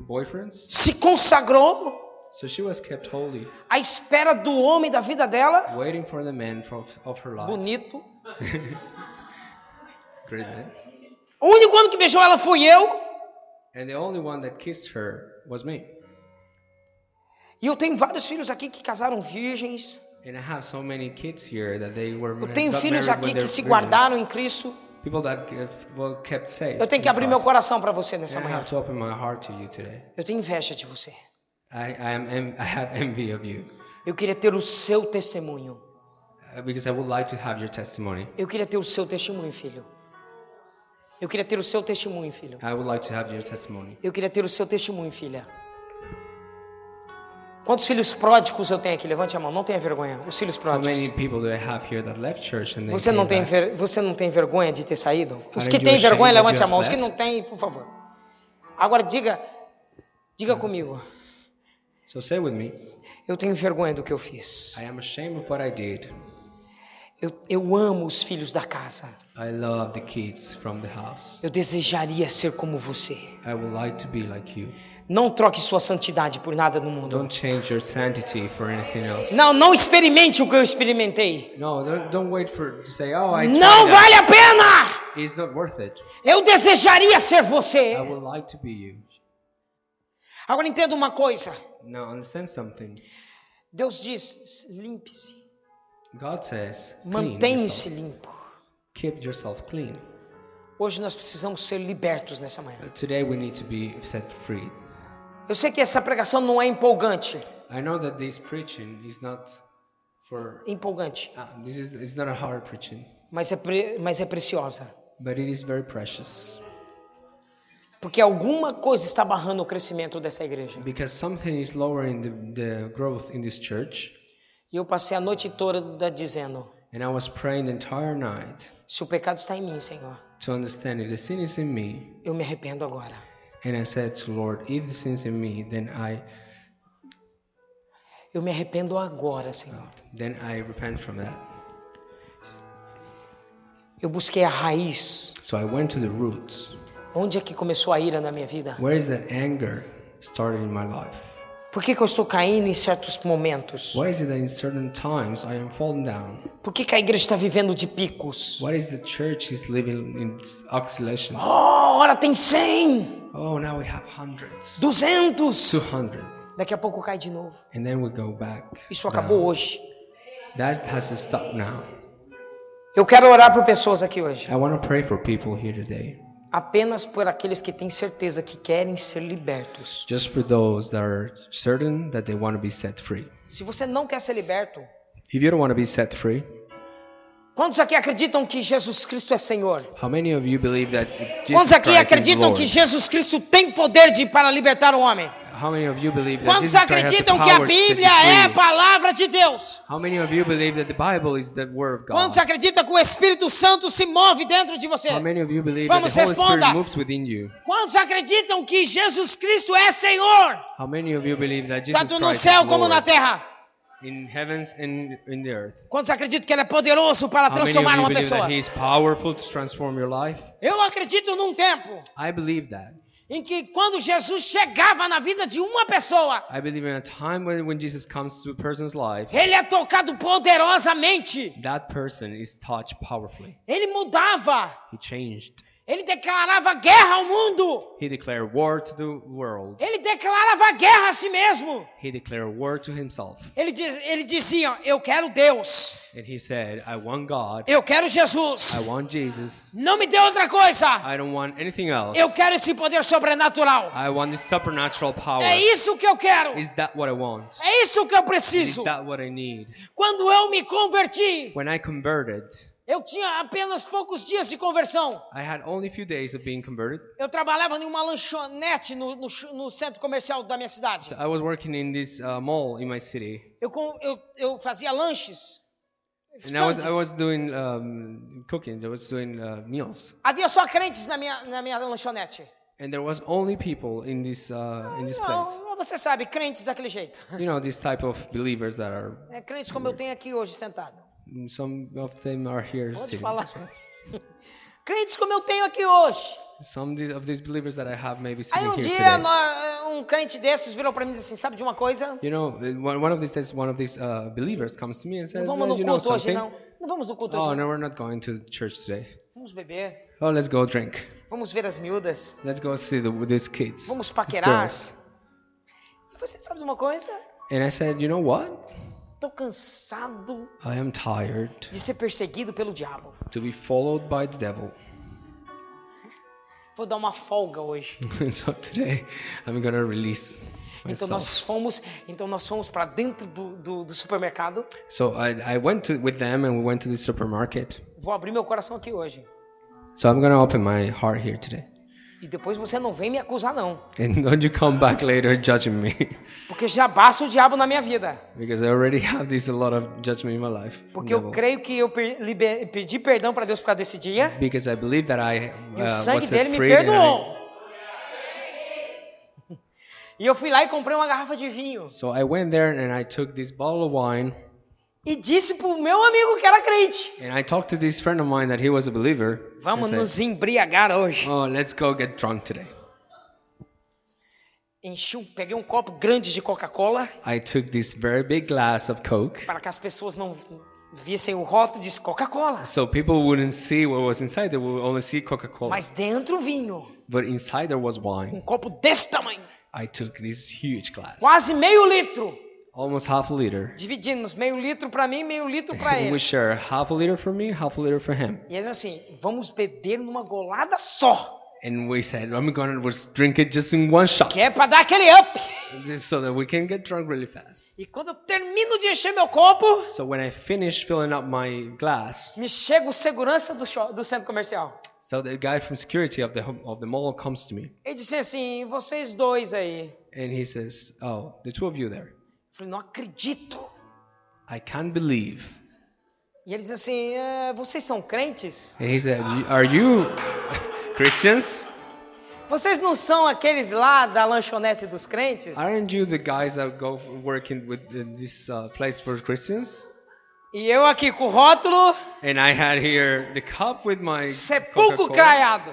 Speaker 2: boyfriends.
Speaker 1: Se consagrou.
Speaker 2: So she was kept holy.
Speaker 1: À espera do homem da vida dela.
Speaker 2: Waiting for the man of her life.
Speaker 1: Bonito.
Speaker 2: Great man.
Speaker 1: O único homem que beijou ela fui eu.
Speaker 2: And the only one that kissed her was me.
Speaker 1: E eu tenho vários filhos aqui que casaram virgens.
Speaker 2: And I have so many kids here that they were.
Speaker 1: Eu tenho
Speaker 2: got
Speaker 1: filhos
Speaker 2: married
Speaker 1: aqui
Speaker 2: when
Speaker 1: que
Speaker 2: they're
Speaker 1: se
Speaker 2: virgins.
Speaker 1: guardaram em Cristo.
Speaker 2: People that kept safe.
Speaker 1: Eu tenho que
Speaker 2: in
Speaker 1: abrir meu
Speaker 2: Christ.
Speaker 1: coração para você nessa
Speaker 2: And I
Speaker 1: manhã.
Speaker 2: have to open my heart to you today.
Speaker 1: Eu tenho inveja de você.
Speaker 2: I have envy of you
Speaker 1: Eu queria ter o seu testemunho.
Speaker 2: because I would like to have your testimony.
Speaker 1: Eu queria ter o seu testemunho, filho. Eu queria ter o seu testemunho, filho.
Speaker 2: I would like to have your testimony.
Speaker 1: Eu queria ter o seu testemunho, filha. Quantos filhos pródigos eu tenho aqui? Levante a mão, não tenha vergonha. Os filhos
Speaker 2: How many
Speaker 1: pródigos.
Speaker 2: people do I have here that left church and they
Speaker 1: Você não
Speaker 2: came
Speaker 1: tem
Speaker 2: back?
Speaker 1: você não tem vergonha de ter saído? Os
Speaker 2: Aren't
Speaker 1: que
Speaker 2: you
Speaker 1: têm
Speaker 2: ashamed
Speaker 1: vergonha,
Speaker 2: that
Speaker 1: levante
Speaker 2: you
Speaker 1: a mão. Os
Speaker 2: have
Speaker 1: que não têm, por favor. Agora diga comigo.
Speaker 2: So say with me,
Speaker 1: Eu tenho vergonha do que eu fiz.
Speaker 2: I am ashamed of what I did.
Speaker 1: Eu amo os filhos da casa.
Speaker 2: I love the kids from the house.
Speaker 1: Eu desejaria ser como você.
Speaker 2: I would like to be like you.
Speaker 1: Não troque sua santidade por nada no mundo.
Speaker 2: Don't change your sanctity for anything else.
Speaker 1: Não experimente o que eu experimentei.
Speaker 2: No, don't wait to say, oh, I tried
Speaker 1: Não
Speaker 2: that.
Speaker 1: vale a pena!
Speaker 2: It's not worth it.
Speaker 1: Eu desejaria ser você.
Speaker 2: I would like to be you.
Speaker 1: Agora entenda uma coisa.
Speaker 2: Now understand something.
Speaker 1: Deus diz, limpe-se.
Speaker 2: God says, clean
Speaker 1: Mantenha-se
Speaker 2: yourself.
Speaker 1: limpo.
Speaker 2: Keep yourself clean.
Speaker 1: Hoje nós precisamos ser libertos nessa manhã.
Speaker 2: Today we need to be set free.
Speaker 1: Eu sei que essa pregação não é empolgante.
Speaker 2: I know that this preaching is not for.
Speaker 1: Empolgante.
Speaker 2: This is not a hard preaching,
Speaker 1: Mas é preciosa.
Speaker 2: but it is very precious
Speaker 1: Porque alguma coisa está barrando o crescimento dessa igreja.
Speaker 2: because something is lowering the growth in this church.
Speaker 1: E eu passei a noite toda dizendo,
Speaker 2: And I was praying the entire night
Speaker 1: se o pecado está em mim, Senhor,
Speaker 2: to understand if the sin is in me.
Speaker 1: eu me arrependo agora.
Speaker 2: And I said to Lord, if the sin is in me,
Speaker 1: Eu me arrependo agora, Senhor.
Speaker 2: then I repent from that.
Speaker 1: Eu busquei a raiz.
Speaker 2: So I went to the roots.
Speaker 1: Onde é que começou a ira na minha vida?
Speaker 2: Where is that anger started in my life?
Speaker 1: Por que eu estou caindo em certos momentos?
Speaker 2: Why is it that in certain times I am falling down?
Speaker 1: Por que a igreja está vivendo de picos?
Speaker 2: Why is the church is living in oscillations?
Speaker 1: Oh, ora tem 100,
Speaker 2: Oh, now we have hundreds,
Speaker 1: 200.
Speaker 2: 200,
Speaker 1: Daqui a pouco cai de novo.
Speaker 2: and then we go back.
Speaker 1: Isso acabou
Speaker 2: down.
Speaker 1: hoje.
Speaker 2: That has to stop now.
Speaker 1: Eu quero orar por pessoas aqui hoje.
Speaker 2: I want to pray for people here today.
Speaker 1: Apenas por aqueles que têm certeza que querem ser libertos.
Speaker 2: Just for those that are certain that they want to be set free.
Speaker 1: Se você não quer ser liberto,
Speaker 2: If you don't want to be set free,
Speaker 1: quantos aqui acreditam que Jesus Cristo é Senhor?
Speaker 2: how many of you believe that
Speaker 1: Quantos
Speaker 2: Jesus
Speaker 1: aqui
Speaker 2: Christ is
Speaker 1: acreditam
Speaker 2: Lord?
Speaker 1: que Jesus Cristo tem poder para libertar o homem?
Speaker 2: How many of you believe that
Speaker 1: Quantos
Speaker 2: Jesus Christ has the
Speaker 1: acreditam que a
Speaker 2: power to set
Speaker 1: Bíblia
Speaker 2: you
Speaker 1: é a
Speaker 2: free?
Speaker 1: palavra de Deus?
Speaker 2: How many of you believe that the Bible is the Word of God?
Speaker 1: Quantos acreditam que o Espírito Santo se move dentro de você?
Speaker 2: How many of you believe that
Speaker 1: Vamos,
Speaker 2: the Holy
Speaker 1: responda.
Speaker 2: Spirit moves within you?
Speaker 1: Quantos acreditam que Jesus Cristo é Senhor?
Speaker 2: How many of you believe that Jesus
Speaker 1: Tanto no
Speaker 2: Christ
Speaker 1: céu
Speaker 2: is
Speaker 1: como na
Speaker 2: Lord
Speaker 1: terra.
Speaker 2: in heavens and in the earth?
Speaker 1: Quantos acreditam que Ele é poderoso para
Speaker 2: How many of
Speaker 1: transformar
Speaker 2: you
Speaker 1: uma
Speaker 2: believe
Speaker 1: pessoa?
Speaker 2: that He is powerful to transform your life?
Speaker 1: Eu acredito num tempo
Speaker 2: I believe that.
Speaker 1: em que quando Jesus chegava na vida de uma pessoa,
Speaker 2: I believe in a time when Jesus comes to a person's life,
Speaker 1: Ele é tocado poderosamente.
Speaker 2: that person is touched powerfully.
Speaker 1: Ele mudava.
Speaker 2: He changed.
Speaker 1: Ele declarava guerra ao mundo.
Speaker 2: He declared war to the world.
Speaker 1: Ele declarava guerra a si mesmo.
Speaker 2: He declared war to himself.
Speaker 1: Ele dizia, eu quero Deus.
Speaker 2: And he said, I want God.
Speaker 1: Eu quero Jesus.
Speaker 2: I want Jesus.
Speaker 1: Não me dê outra coisa.
Speaker 2: I don't want anything else.
Speaker 1: Eu quero esse poder sobrenatural.
Speaker 2: I want this supernatural power.
Speaker 1: É isso que eu quero.
Speaker 2: Is that what I want?
Speaker 1: É isso que eu
Speaker 2: Is
Speaker 1: preciso.
Speaker 2: that what I need?
Speaker 1: Quando eu me converti,
Speaker 2: When I converted,
Speaker 1: eu tinha apenas poucos dias de conversão.
Speaker 2: I had only a few days of being converted.
Speaker 1: Eu trabalhava em uma lanchonete no centro comercial da minha cidade.
Speaker 2: So I was working in this mall in my city.
Speaker 1: Eu fazia lanches.
Speaker 2: And I was doing cooking. I was doing meals.
Speaker 1: Havia só crentes na minha lanchonete.
Speaker 2: And there was only people in this place.
Speaker 1: Não, você sabe, crentes daquele jeito.
Speaker 2: You know, this type of believers that are.
Speaker 1: É crentes como eu tenho aqui hoje sentado.
Speaker 2: Some of them are here
Speaker 1: Pode
Speaker 2: sitting.
Speaker 1: falar. Crentes como eu tenho aqui hoje.
Speaker 2: Some of these believers that I have maybe
Speaker 1: Aí
Speaker 2: sitting
Speaker 1: um
Speaker 2: here
Speaker 1: dia
Speaker 2: today.
Speaker 1: um crente desses virou para mim e disse assim, sabe de uma coisa?
Speaker 2: You know, one of these days, one of these believers comes to me and says,
Speaker 1: Não vamos no
Speaker 2: you know
Speaker 1: culto hoje
Speaker 2: something?
Speaker 1: não. Não vamos no culto
Speaker 2: Oh,
Speaker 1: hoje
Speaker 2: no,
Speaker 1: não.
Speaker 2: we're not going to church today.
Speaker 1: Vamos beber.
Speaker 2: Oh, let's go drink.
Speaker 1: Vamos ver as miúdas.
Speaker 2: Let's go see these kids.
Speaker 1: Vamos
Speaker 2: these
Speaker 1: paquerar.
Speaker 2: girls.
Speaker 1: E você sabe de uma coisa?
Speaker 2: And I said, you know what?
Speaker 1: Estou cansado
Speaker 2: I am tired
Speaker 1: de ser perseguido pelo diabo.
Speaker 2: to be followed by the devil.
Speaker 1: Vou dar uma folga hoje.
Speaker 2: So today, I'm gonna release
Speaker 1: Então
Speaker 2: myself.
Speaker 1: nós fomos para dentro do supermercado.
Speaker 2: So I went with them and we went to the supermarket.
Speaker 1: Vou abrir meu coração aqui hoje.
Speaker 2: So I'm gonna open my heart here today.
Speaker 1: E depois você não vem me acusar não.
Speaker 2: And don't you come back later judging me.
Speaker 1: Porque já basta o diabo na minha vida.
Speaker 2: Because I already have a lot of judgment in my life.
Speaker 1: Porque eu
Speaker 2: devil.
Speaker 1: creio que eu pedi perdão para Deus por causa desse dia.
Speaker 2: Because I believe that I
Speaker 1: E o
Speaker 2: was
Speaker 1: sangue
Speaker 2: set
Speaker 1: dele me
Speaker 2: free. And
Speaker 1: perdoou. E eu fui lá e comprei uma garrafa de vinho.
Speaker 2: so I went there and I took this bottle of wine.
Speaker 1: E disse pro meu amigo que era crente.
Speaker 2: And I talked to this friend of mine that he was a believer.
Speaker 1: Vamos
Speaker 2: I
Speaker 1: nos
Speaker 2: said,
Speaker 1: embriagar hoje.
Speaker 2: oh, let's go get drunk today.
Speaker 1: Peguei um copo grande de Coca-Cola
Speaker 2: I took this very big glass of Coke.
Speaker 1: para que as pessoas não vissem o rótulo de Coca-Cola.
Speaker 2: So people wouldn't see what was inside. They would only see Coca-Cola.
Speaker 1: Mas dentro vinho.
Speaker 2: But inside there was wine.
Speaker 1: Um copo desse tamanho.
Speaker 2: I took this huge glass.
Speaker 1: Quase meio litro.
Speaker 2: Almost half a liter.
Speaker 1: Dividimos meio litro para mim, meio litro para
Speaker 2: We
Speaker 1: ele.
Speaker 2: share half a liter for me, half a liter for him.
Speaker 1: E ele assim, vamos beber numa golada só.
Speaker 2: And we said, let's drink it just in one shot.
Speaker 1: Que é para dar aquele up.
Speaker 2: So that we can get drunk really fast.
Speaker 1: E quando eu termino de encher meu copo,
Speaker 2: So when I finished filling up my glass,
Speaker 1: me chega o segurança do centro comercial.
Speaker 2: so the guy from security of the mall comes to me.
Speaker 1: Ele disse assim, vocês dois aí.
Speaker 2: And he says, oh, the two of you there.
Speaker 1: Eu falei, não acredito.
Speaker 2: I can't believe.
Speaker 1: E ele disse assim, vocês são crentes?
Speaker 2: And he said, are you Christians?
Speaker 1: Vocês não são aqueles lá da lanchonete dos crentes?
Speaker 2: Aren't you the guys that go working with this place for Christians?
Speaker 1: E eu aqui com o rótulo,
Speaker 2: And I had here the cup with my
Speaker 1: sepulcro
Speaker 2: Coca-Cola.
Speaker 1: caiado.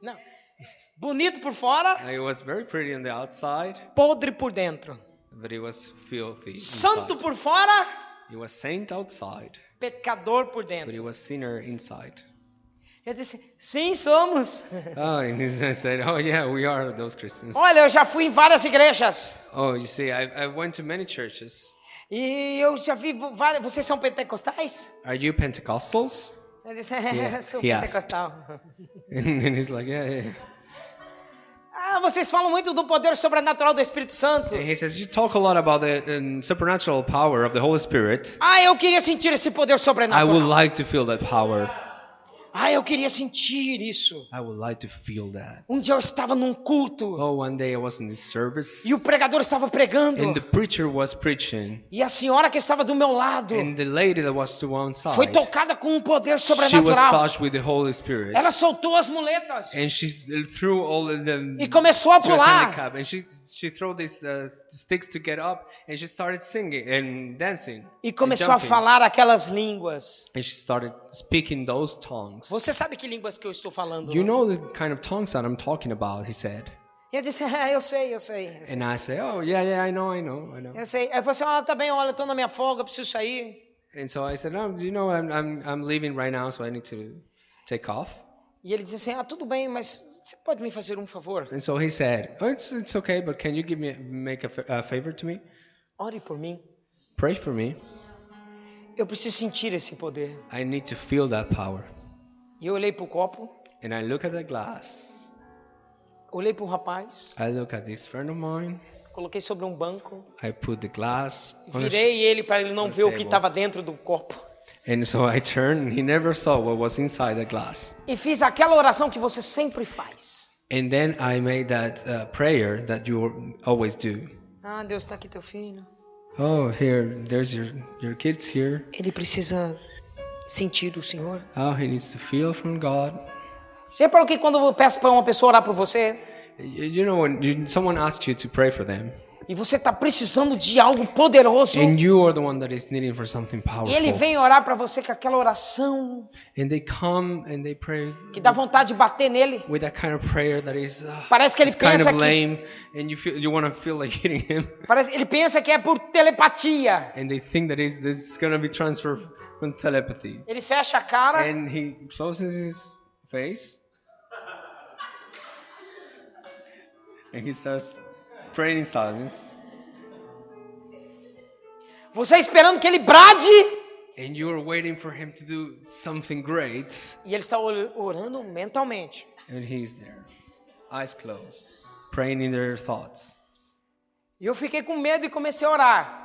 Speaker 1: Não. bonito por fora,
Speaker 2: It was very pretty on the outside,
Speaker 1: podre por dentro.
Speaker 2: but it was filthy
Speaker 1: Santo
Speaker 2: inside.
Speaker 1: por fora,
Speaker 2: It was saint outside,
Speaker 1: pecador por
Speaker 2: but
Speaker 1: dentro.
Speaker 2: it was sinner inside.
Speaker 1: Eu disse, sim, somos.
Speaker 2: Oh, and I said, oh yeah, we are those Christians.
Speaker 1: Olha, eu já fui em várias igrejas.
Speaker 2: Oh, you see, I went to many churches.
Speaker 1: E eu já vi várias. Vocês são pentecostais?
Speaker 2: Are you Pentecostals?
Speaker 1: Eu disse,
Speaker 2: Yeah,
Speaker 1: eu sou
Speaker 2: he asked.
Speaker 1: pentecostal.
Speaker 2: And he's like, yeah.
Speaker 1: Ah, vocês falam muito do poder sobrenatural do Espírito Santo.
Speaker 2: And he says, you talk a lot about the supernatural power of the Holy Spirit.
Speaker 1: Ah, eu queria sentir esse poder
Speaker 2: I would
Speaker 1: sobrenatural.
Speaker 2: like to feel that power.
Speaker 1: Ah, eu queria sentir isso.
Speaker 2: I would like to feel that.
Speaker 1: Um dia eu estava num culto
Speaker 2: Oh, one day I was in this service,
Speaker 1: e o pregador estava pregando.
Speaker 2: and the preacher was preaching,
Speaker 1: E a senhora que estava do meu lado
Speaker 2: and the lady that was to one
Speaker 1: foi
Speaker 2: side,
Speaker 1: tocada com um poder
Speaker 2: she was
Speaker 1: sobrenatural.
Speaker 2: touched with the Holy Spirit.
Speaker 1: Ela soltou as muletas
Speaker 2: And she threw all of them.
Speaker 1: e começou a
Speaker 2: She was
Speaker 1: pular.
Speaker 2: handicapped, and she threw these sticks to get up, and she started singing and dancing.
Speaker 1: E
Speaker 2: and
Speaker 1: começou a
Speaker 2: jumping.
Speaker 1: falar aquelas línguas.
Speaker 2: And she started speaking those tongues.
Speaker 1: Você sabe que línguas que eu estou falando?
Speaker 2: You
Speaker 1: não?
Speaker 2: know the kind of tongues that I'm talking about, he said.
Speaker 1: E eu disse, eu sei.
Speaker 2: And I say, oh yeah, I know.
Speaker 1: Eu sei. Aí você, tá bem, olha, eu tô na minha folga, preciso sair.
Speaker 2: And so I said, oh, you know, I'm leaving right now, so I need to take off.
Speaker 1: E ele disse assim, tudo bem, mas você pode me fazer um favor?
Speaker 2: And so he said, oh, it's okay, but can you make a favor to me?
Speaker 1: Ore por mim.
Speaker 2: Pray for me.
Speaker 1: Eu preciso sentir esse poder.
Speaker 2: I need to feel that power.
Speaker 1: E eu olhei pro copo,
Speaker 2: And I look at the glass.
Speaker 1: olhei pro rapaz,
Speaker 2: I look at this friend of mine.
Speaker 1: coloquei sobre um banco,
Speaker 2: I put the glass on
Speaker 1: virei ele para ele não
Speaker 2: on the
Speaker 1: ver o que
Speaker 2: table.
Speaker 1: estava dentro do copo.
Speaker 2: And so I turned, and he never saw what was inside the glass.
Speaker 1: E fiz aquela oração que você sempre faz.
Speaker 2: And then I made that prayer that you always do.
Speaker 1: Ah, Deus, está aqui teu filho.
Speaker 2: Oh, there's your kids here.
Speaker 1: Ele precisa sentir o Senhor.
Speaker 2: Oh, he needs to feel from God.
Speaker 1: Você reparou que quando eu peço para uma pessoa orar por você,
Speaker 2: You know, when someone asks you to pray for them,
Speaker 1: e você está precisando de algo poderoso,
Speaker 2: and you are the one that is needing for something
Speaker 1: e ele
Speaker 2: powerful,
Speaker 1: vem orar para você com aquela oração
Speaker 2: and they come and they pray
Speaker 1: que dá vontade de bater nele.
Speaker 2: with that kind of prayer that is
Speaker 1: Parece que ele
Speaker 2: it's kind
Speaker 1: pensa
Speaker 2: of
Speaker 1: que
Speaker 2: lame, and you want to feel like hitting him,
Speaker 1: ele pensa que é por telepatia.
Speaker 2: and they think that it's gonna be transferred from telepathy,
Speaker 1: Ele fecha a cara
Speaker 2: and he closes his face, and he starts praying in silence,
Speaker 1: você esperando que ele brade,
Speaker 2: and you are waiting for him to do something great,
Speaker 1: e ele está orando mentalmente.
Speaker 2: and he's there, eyes closed, praying in their thoughts.
Speaker 1: E eu fiquei com medo e comecei a orar.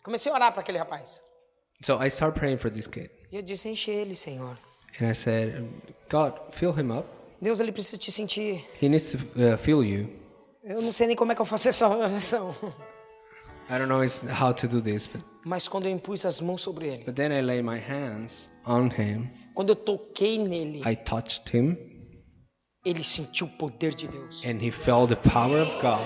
Speaker 1: Comecei a orar para aquele rapaz.
Speaker 2: So I start praying for this kid,
Speaker 1: E eu disse, enche ele, Senhor.
Speaker 2: and I said, God, fill him up.
Speaker 1: Deus, ele precisa te sentir.
Speaker 2: He needs to feel you.
Speaker 1: Eu não sei nem como é que eu faço essa oração.
Speaker 2: I don't know how to do this,
Speaker 1: Mas quando eu impus as mãos sobre ele,
Speaker 2: but then I lay my hands on him.
Speaker 1: quando eu toquei nele,
Speaker 2: I touched him,
Speaker 1: ele sentiu o poder de Deus.
Speaker 2: and he felt the power of God.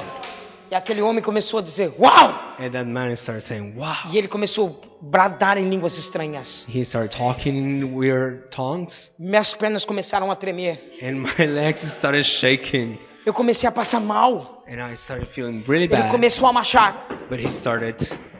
Speaker 1: E aquele homem começou a dizer, uau!
Speaker 2: And that man started saying, wow.
Speaker 1: E ele começou a bradar em línguas estranhas.
Speaker 2: He started talking in weird tongues,
Speaker 1: Minhas pernas começaram a tremer.
Speaker 2: and my legs started shaking.
Speaker 1: Eu comecei a passar mal.
Speaker 2: And I started feeling really
Speaker 1: Ele
Speaker 2: bad.
Speaker 1: começou a marchar
Speaker 2: But he started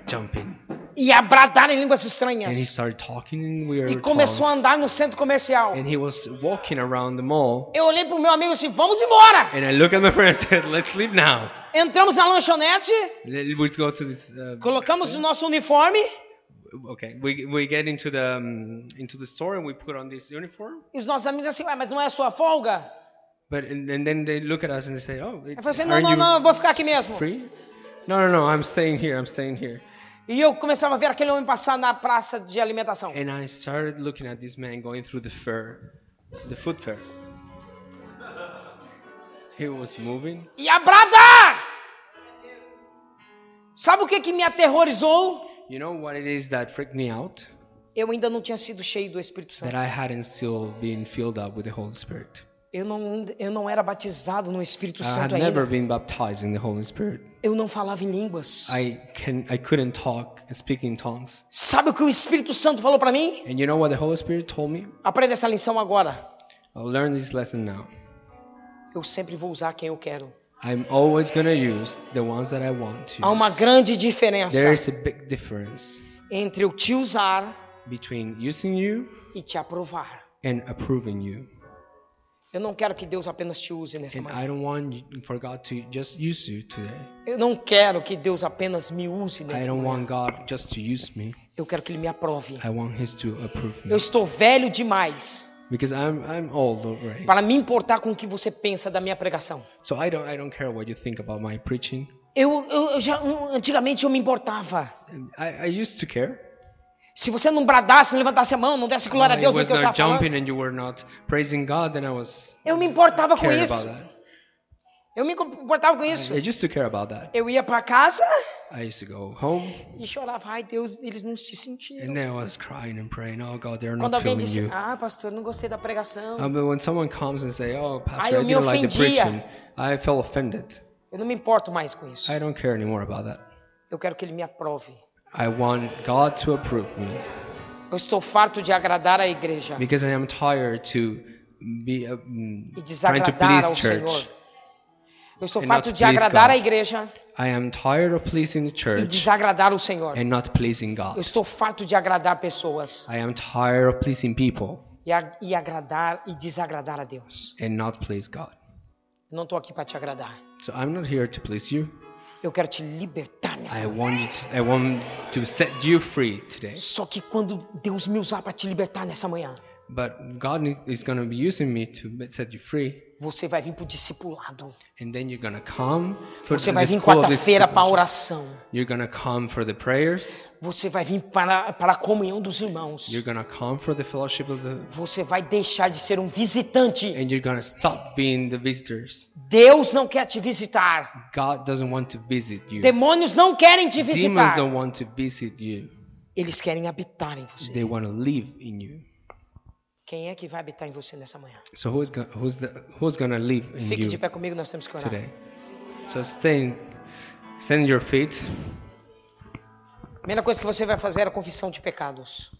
Speaker 2: jumping.
Speaker 1: e a bradar em línguas
Speaker 2: And he
Speaker 1: estranhas.
Speaker 2: started talking in
Speaker 1: E
Speaker 2: weird
Speaker 1: começou a
Speaker 2: tongues.
Speaker 1: andar no centro comercial.
Speaker 2: And he was walking around the mall.
Speaker 1: Eu olhei pro meu amigo e disse, vamos embora!
Speaker 2: And I looked at my friend and said, let's leave now.
Speaker 1: Entramos na lanchonete,
Speaker 2: Let's go to this.
Speaker 1: colocamos o nosso uniforme
Speaker 2: Okay, we get into the store and we put on this uniform.
Speaker 1: e os nossos amigos assim, ué, mas não é a sua folga?
Speaker 2: But and then they look at us and they say, oh,
Speaker 1: Eu falei assim,
Speaker 2: aren't
Speaker 1: não,
Speaker 2: you
Speaker 1: eu vou ficar aqui mesmo.
Speaker 2: free? No, I'm staying here.
Speaker 1: E eu começava a ver aquele homem passar na praça de alimentação.
Speaker 2: And I started looking at this man going through the food fair. He was moving.
Speaker 1: E a bradar! Sabe o que me aterrorizou?
Speaker 2: You know what it is that freaked me out?
Speaker 1: Eu ainda não tinha sido cheio do Espírito Santo.
Speaker 2: That I hadn't still been filled up with the Holy Spirit.
Speaker 1: Eu não era batizado no Espírito
Speaker 2: I
Speaker 1: Santo
Speaker 2: had never
Speaker 1: ainda.
Speaker 2: been baptized in the Holy Spirit.
Speaker 1: Eu não falava em línguas.
Speaker 2: I couldn't speak in tongues.
Speaker 1: Sabe o que o Espírito Santo falou para mim?
Speaker 2: And you know what the Holy Spirit told me?
Speaker 1: Aprenda essa lição agora.
Speaker 2: I'll learn this lesson now.
Speaker 1: eu sempre vou usar quem eu quero.
Speaker 2: I'm always gonna use the ones that I want to
Speaker 1: Há uma
Speaker 2: use.
Speaker 1: grande diferença
Speaker 2: There is a big difference
Speaker 1: entre eu te usar
Speaker 2: between using you
Speaker 1: e te aprovar.
Speaker 2: and approving you.
Speaker 1: Eu não quero que Deus apenas te use nessa
Speaker 2: And
Speaker 1: manhã.
Speaker 2: I don't want for God to just use you today.
Speaker 1: Eu não quero que Deus apenas me use
Speaker 2: I
Speaker 1: nessa
Speaker 2: don't
Speaker 1: manhã.
Speaker 2: want God just to use me.
Speaker 1: Eu quero que Ele me aprove.
Speaker 2: I want His to approve me.
Speaker 1: Eu estou velho demais
Speaker 2: Because I'm old already.
Speaker 1: para me importar com o que você pensa da minha pregação.
Speaker 2: So I don't care what you think about my preaching.
Speaker 1: Antigamente eu me importava.
Speaker 2: I used to care.
Speaker 1: Se você não bradasse, não levantasse a mão, não desse glória a
Speaker 2: I
Speaker 1: Deus no
Speaker 2: was
Speaker 1: que eu
Speaker 2: not
Speaker 1: estava falando,
Speaker 2: jumping and you were not praising God, then I was
Speaker 1: eu me importava com
Speaker 2: cared
Speaker 1: isso.
Speaker 2: about that.
Speaker 1: Eu me importava com isso.
Speaker 2: I used to care about that.
Speaker 1: Eu ia para casa
Speaker 2: I used to go home
Speaker 1: e chorava. Ai, Deus, eles não te sentiram.
Speaker 2: and then I was crying and praying, oh God, they're
Speaker 1: Quando
Speaker 2: not
Speaker 1: alguém
Speaker 2: feeling
Speaker 1: disse,
Speaker 2: you.
Speaker 1: ah, pastor, não gostei da pregação.
Speaker 2: But when someone comes and say, oh, Pastor,
Speaker 1: eu
Speaker 2: I
Speaker 1: me
Speaker 2: didn't like the
Speaker 1: ofendia.
Speaker 2: preaching, I felt offended.
Speaker 1: Eu não me importo mais com isso.
Speaker 2: I don't care anymore about that.
Speaker 1: Eu quero que Ele me aprove.
Speaker 2: I want God to approve me
Speaker 1: Eu estou farto de agradar a igreja
Speaker 2: because I am tired to be
Speaker 1: e
Speaker 2: trying to
Speaker 1: desagradar ao
Speaker 2: please
Speaker 1: Senhor.
Speaker 2: church.
Speaker 1: Eu estou
Speaker 2: And
Speaker 1: farto
Speaker 2: not
Speaker 1: de
Speaker 2: please
Speaker 1: agradar
Speaker 2: God.
Speaker 1: a igreja
Speaker 2: I am tired of pleasing the
Speaker 1: e
Speaker 2: church
Speaker 1: desagradar o Senhor.
Speaker 2: and not pleasing
Speaker 1: Eu
Speaker 2: God.
Speaker 1: estou farto de agradar pessoas
Speaker 2: I am tired of pleasing people
Speaker 1: e agradar e desagradar a Deus.
Speaker 2: and not please God.
Speaker 1: Eu não estou aqui para te agradar.
Speaker 2: So I'm not here to please you.
Speaker 1: Eu quero te libertar nessa
Speaker 2: I
Speaker 1: manhã.
Speaker 2: want to set you free today.
Speaker 1: Só que quando Deus me usar para te libertar nessa manhã,
Speaker 2: But God is going to be using me to set you free.
Speaker 1: você vai vir para o discipulado.
Speaker 2: And then you're going to come for
Speaker 1: Você
Speaker 2: the
Speaker 1: vai vir
Speaker 2: school of
Speaker 1: quarta-feira para a
Speaker 2: discipleship.
Speaker 1: oração.
Speaker 2: You're going to come for the prayers.
Speaker 1: Você vai vir para a comunhão dos irmãos.
Speaker 2: You're going to come for the fellowship of the...
Speaker 1: Você vai deixar de ser um visitante.
Speaker 2: And you're going to stop being the visitors.
Speaker 1: Deus não quer te visitar.
Speaker 2: God doesn't want to visit you.
Speaker 1: Demônios não querem te
Speaker 2: Demons
Speaker 1: visitar.
Speaker 2: don't want to visit you.
Speaker 1: Eles querem habitar em você.
Speaker 2: They want to live in you.
Speaker 1: Quem é que vai habitar em você nessa manhã?
Speaker 2: So who's going to live in
Speaker 1: Fique de
Speaker 2: you
Speaker 1: pé comigo, nós temos que orar.
Speaker 2: today? So stand on your feet.
Speaker 1: A primeira coisa que você vai fazer é a confissão de pecados.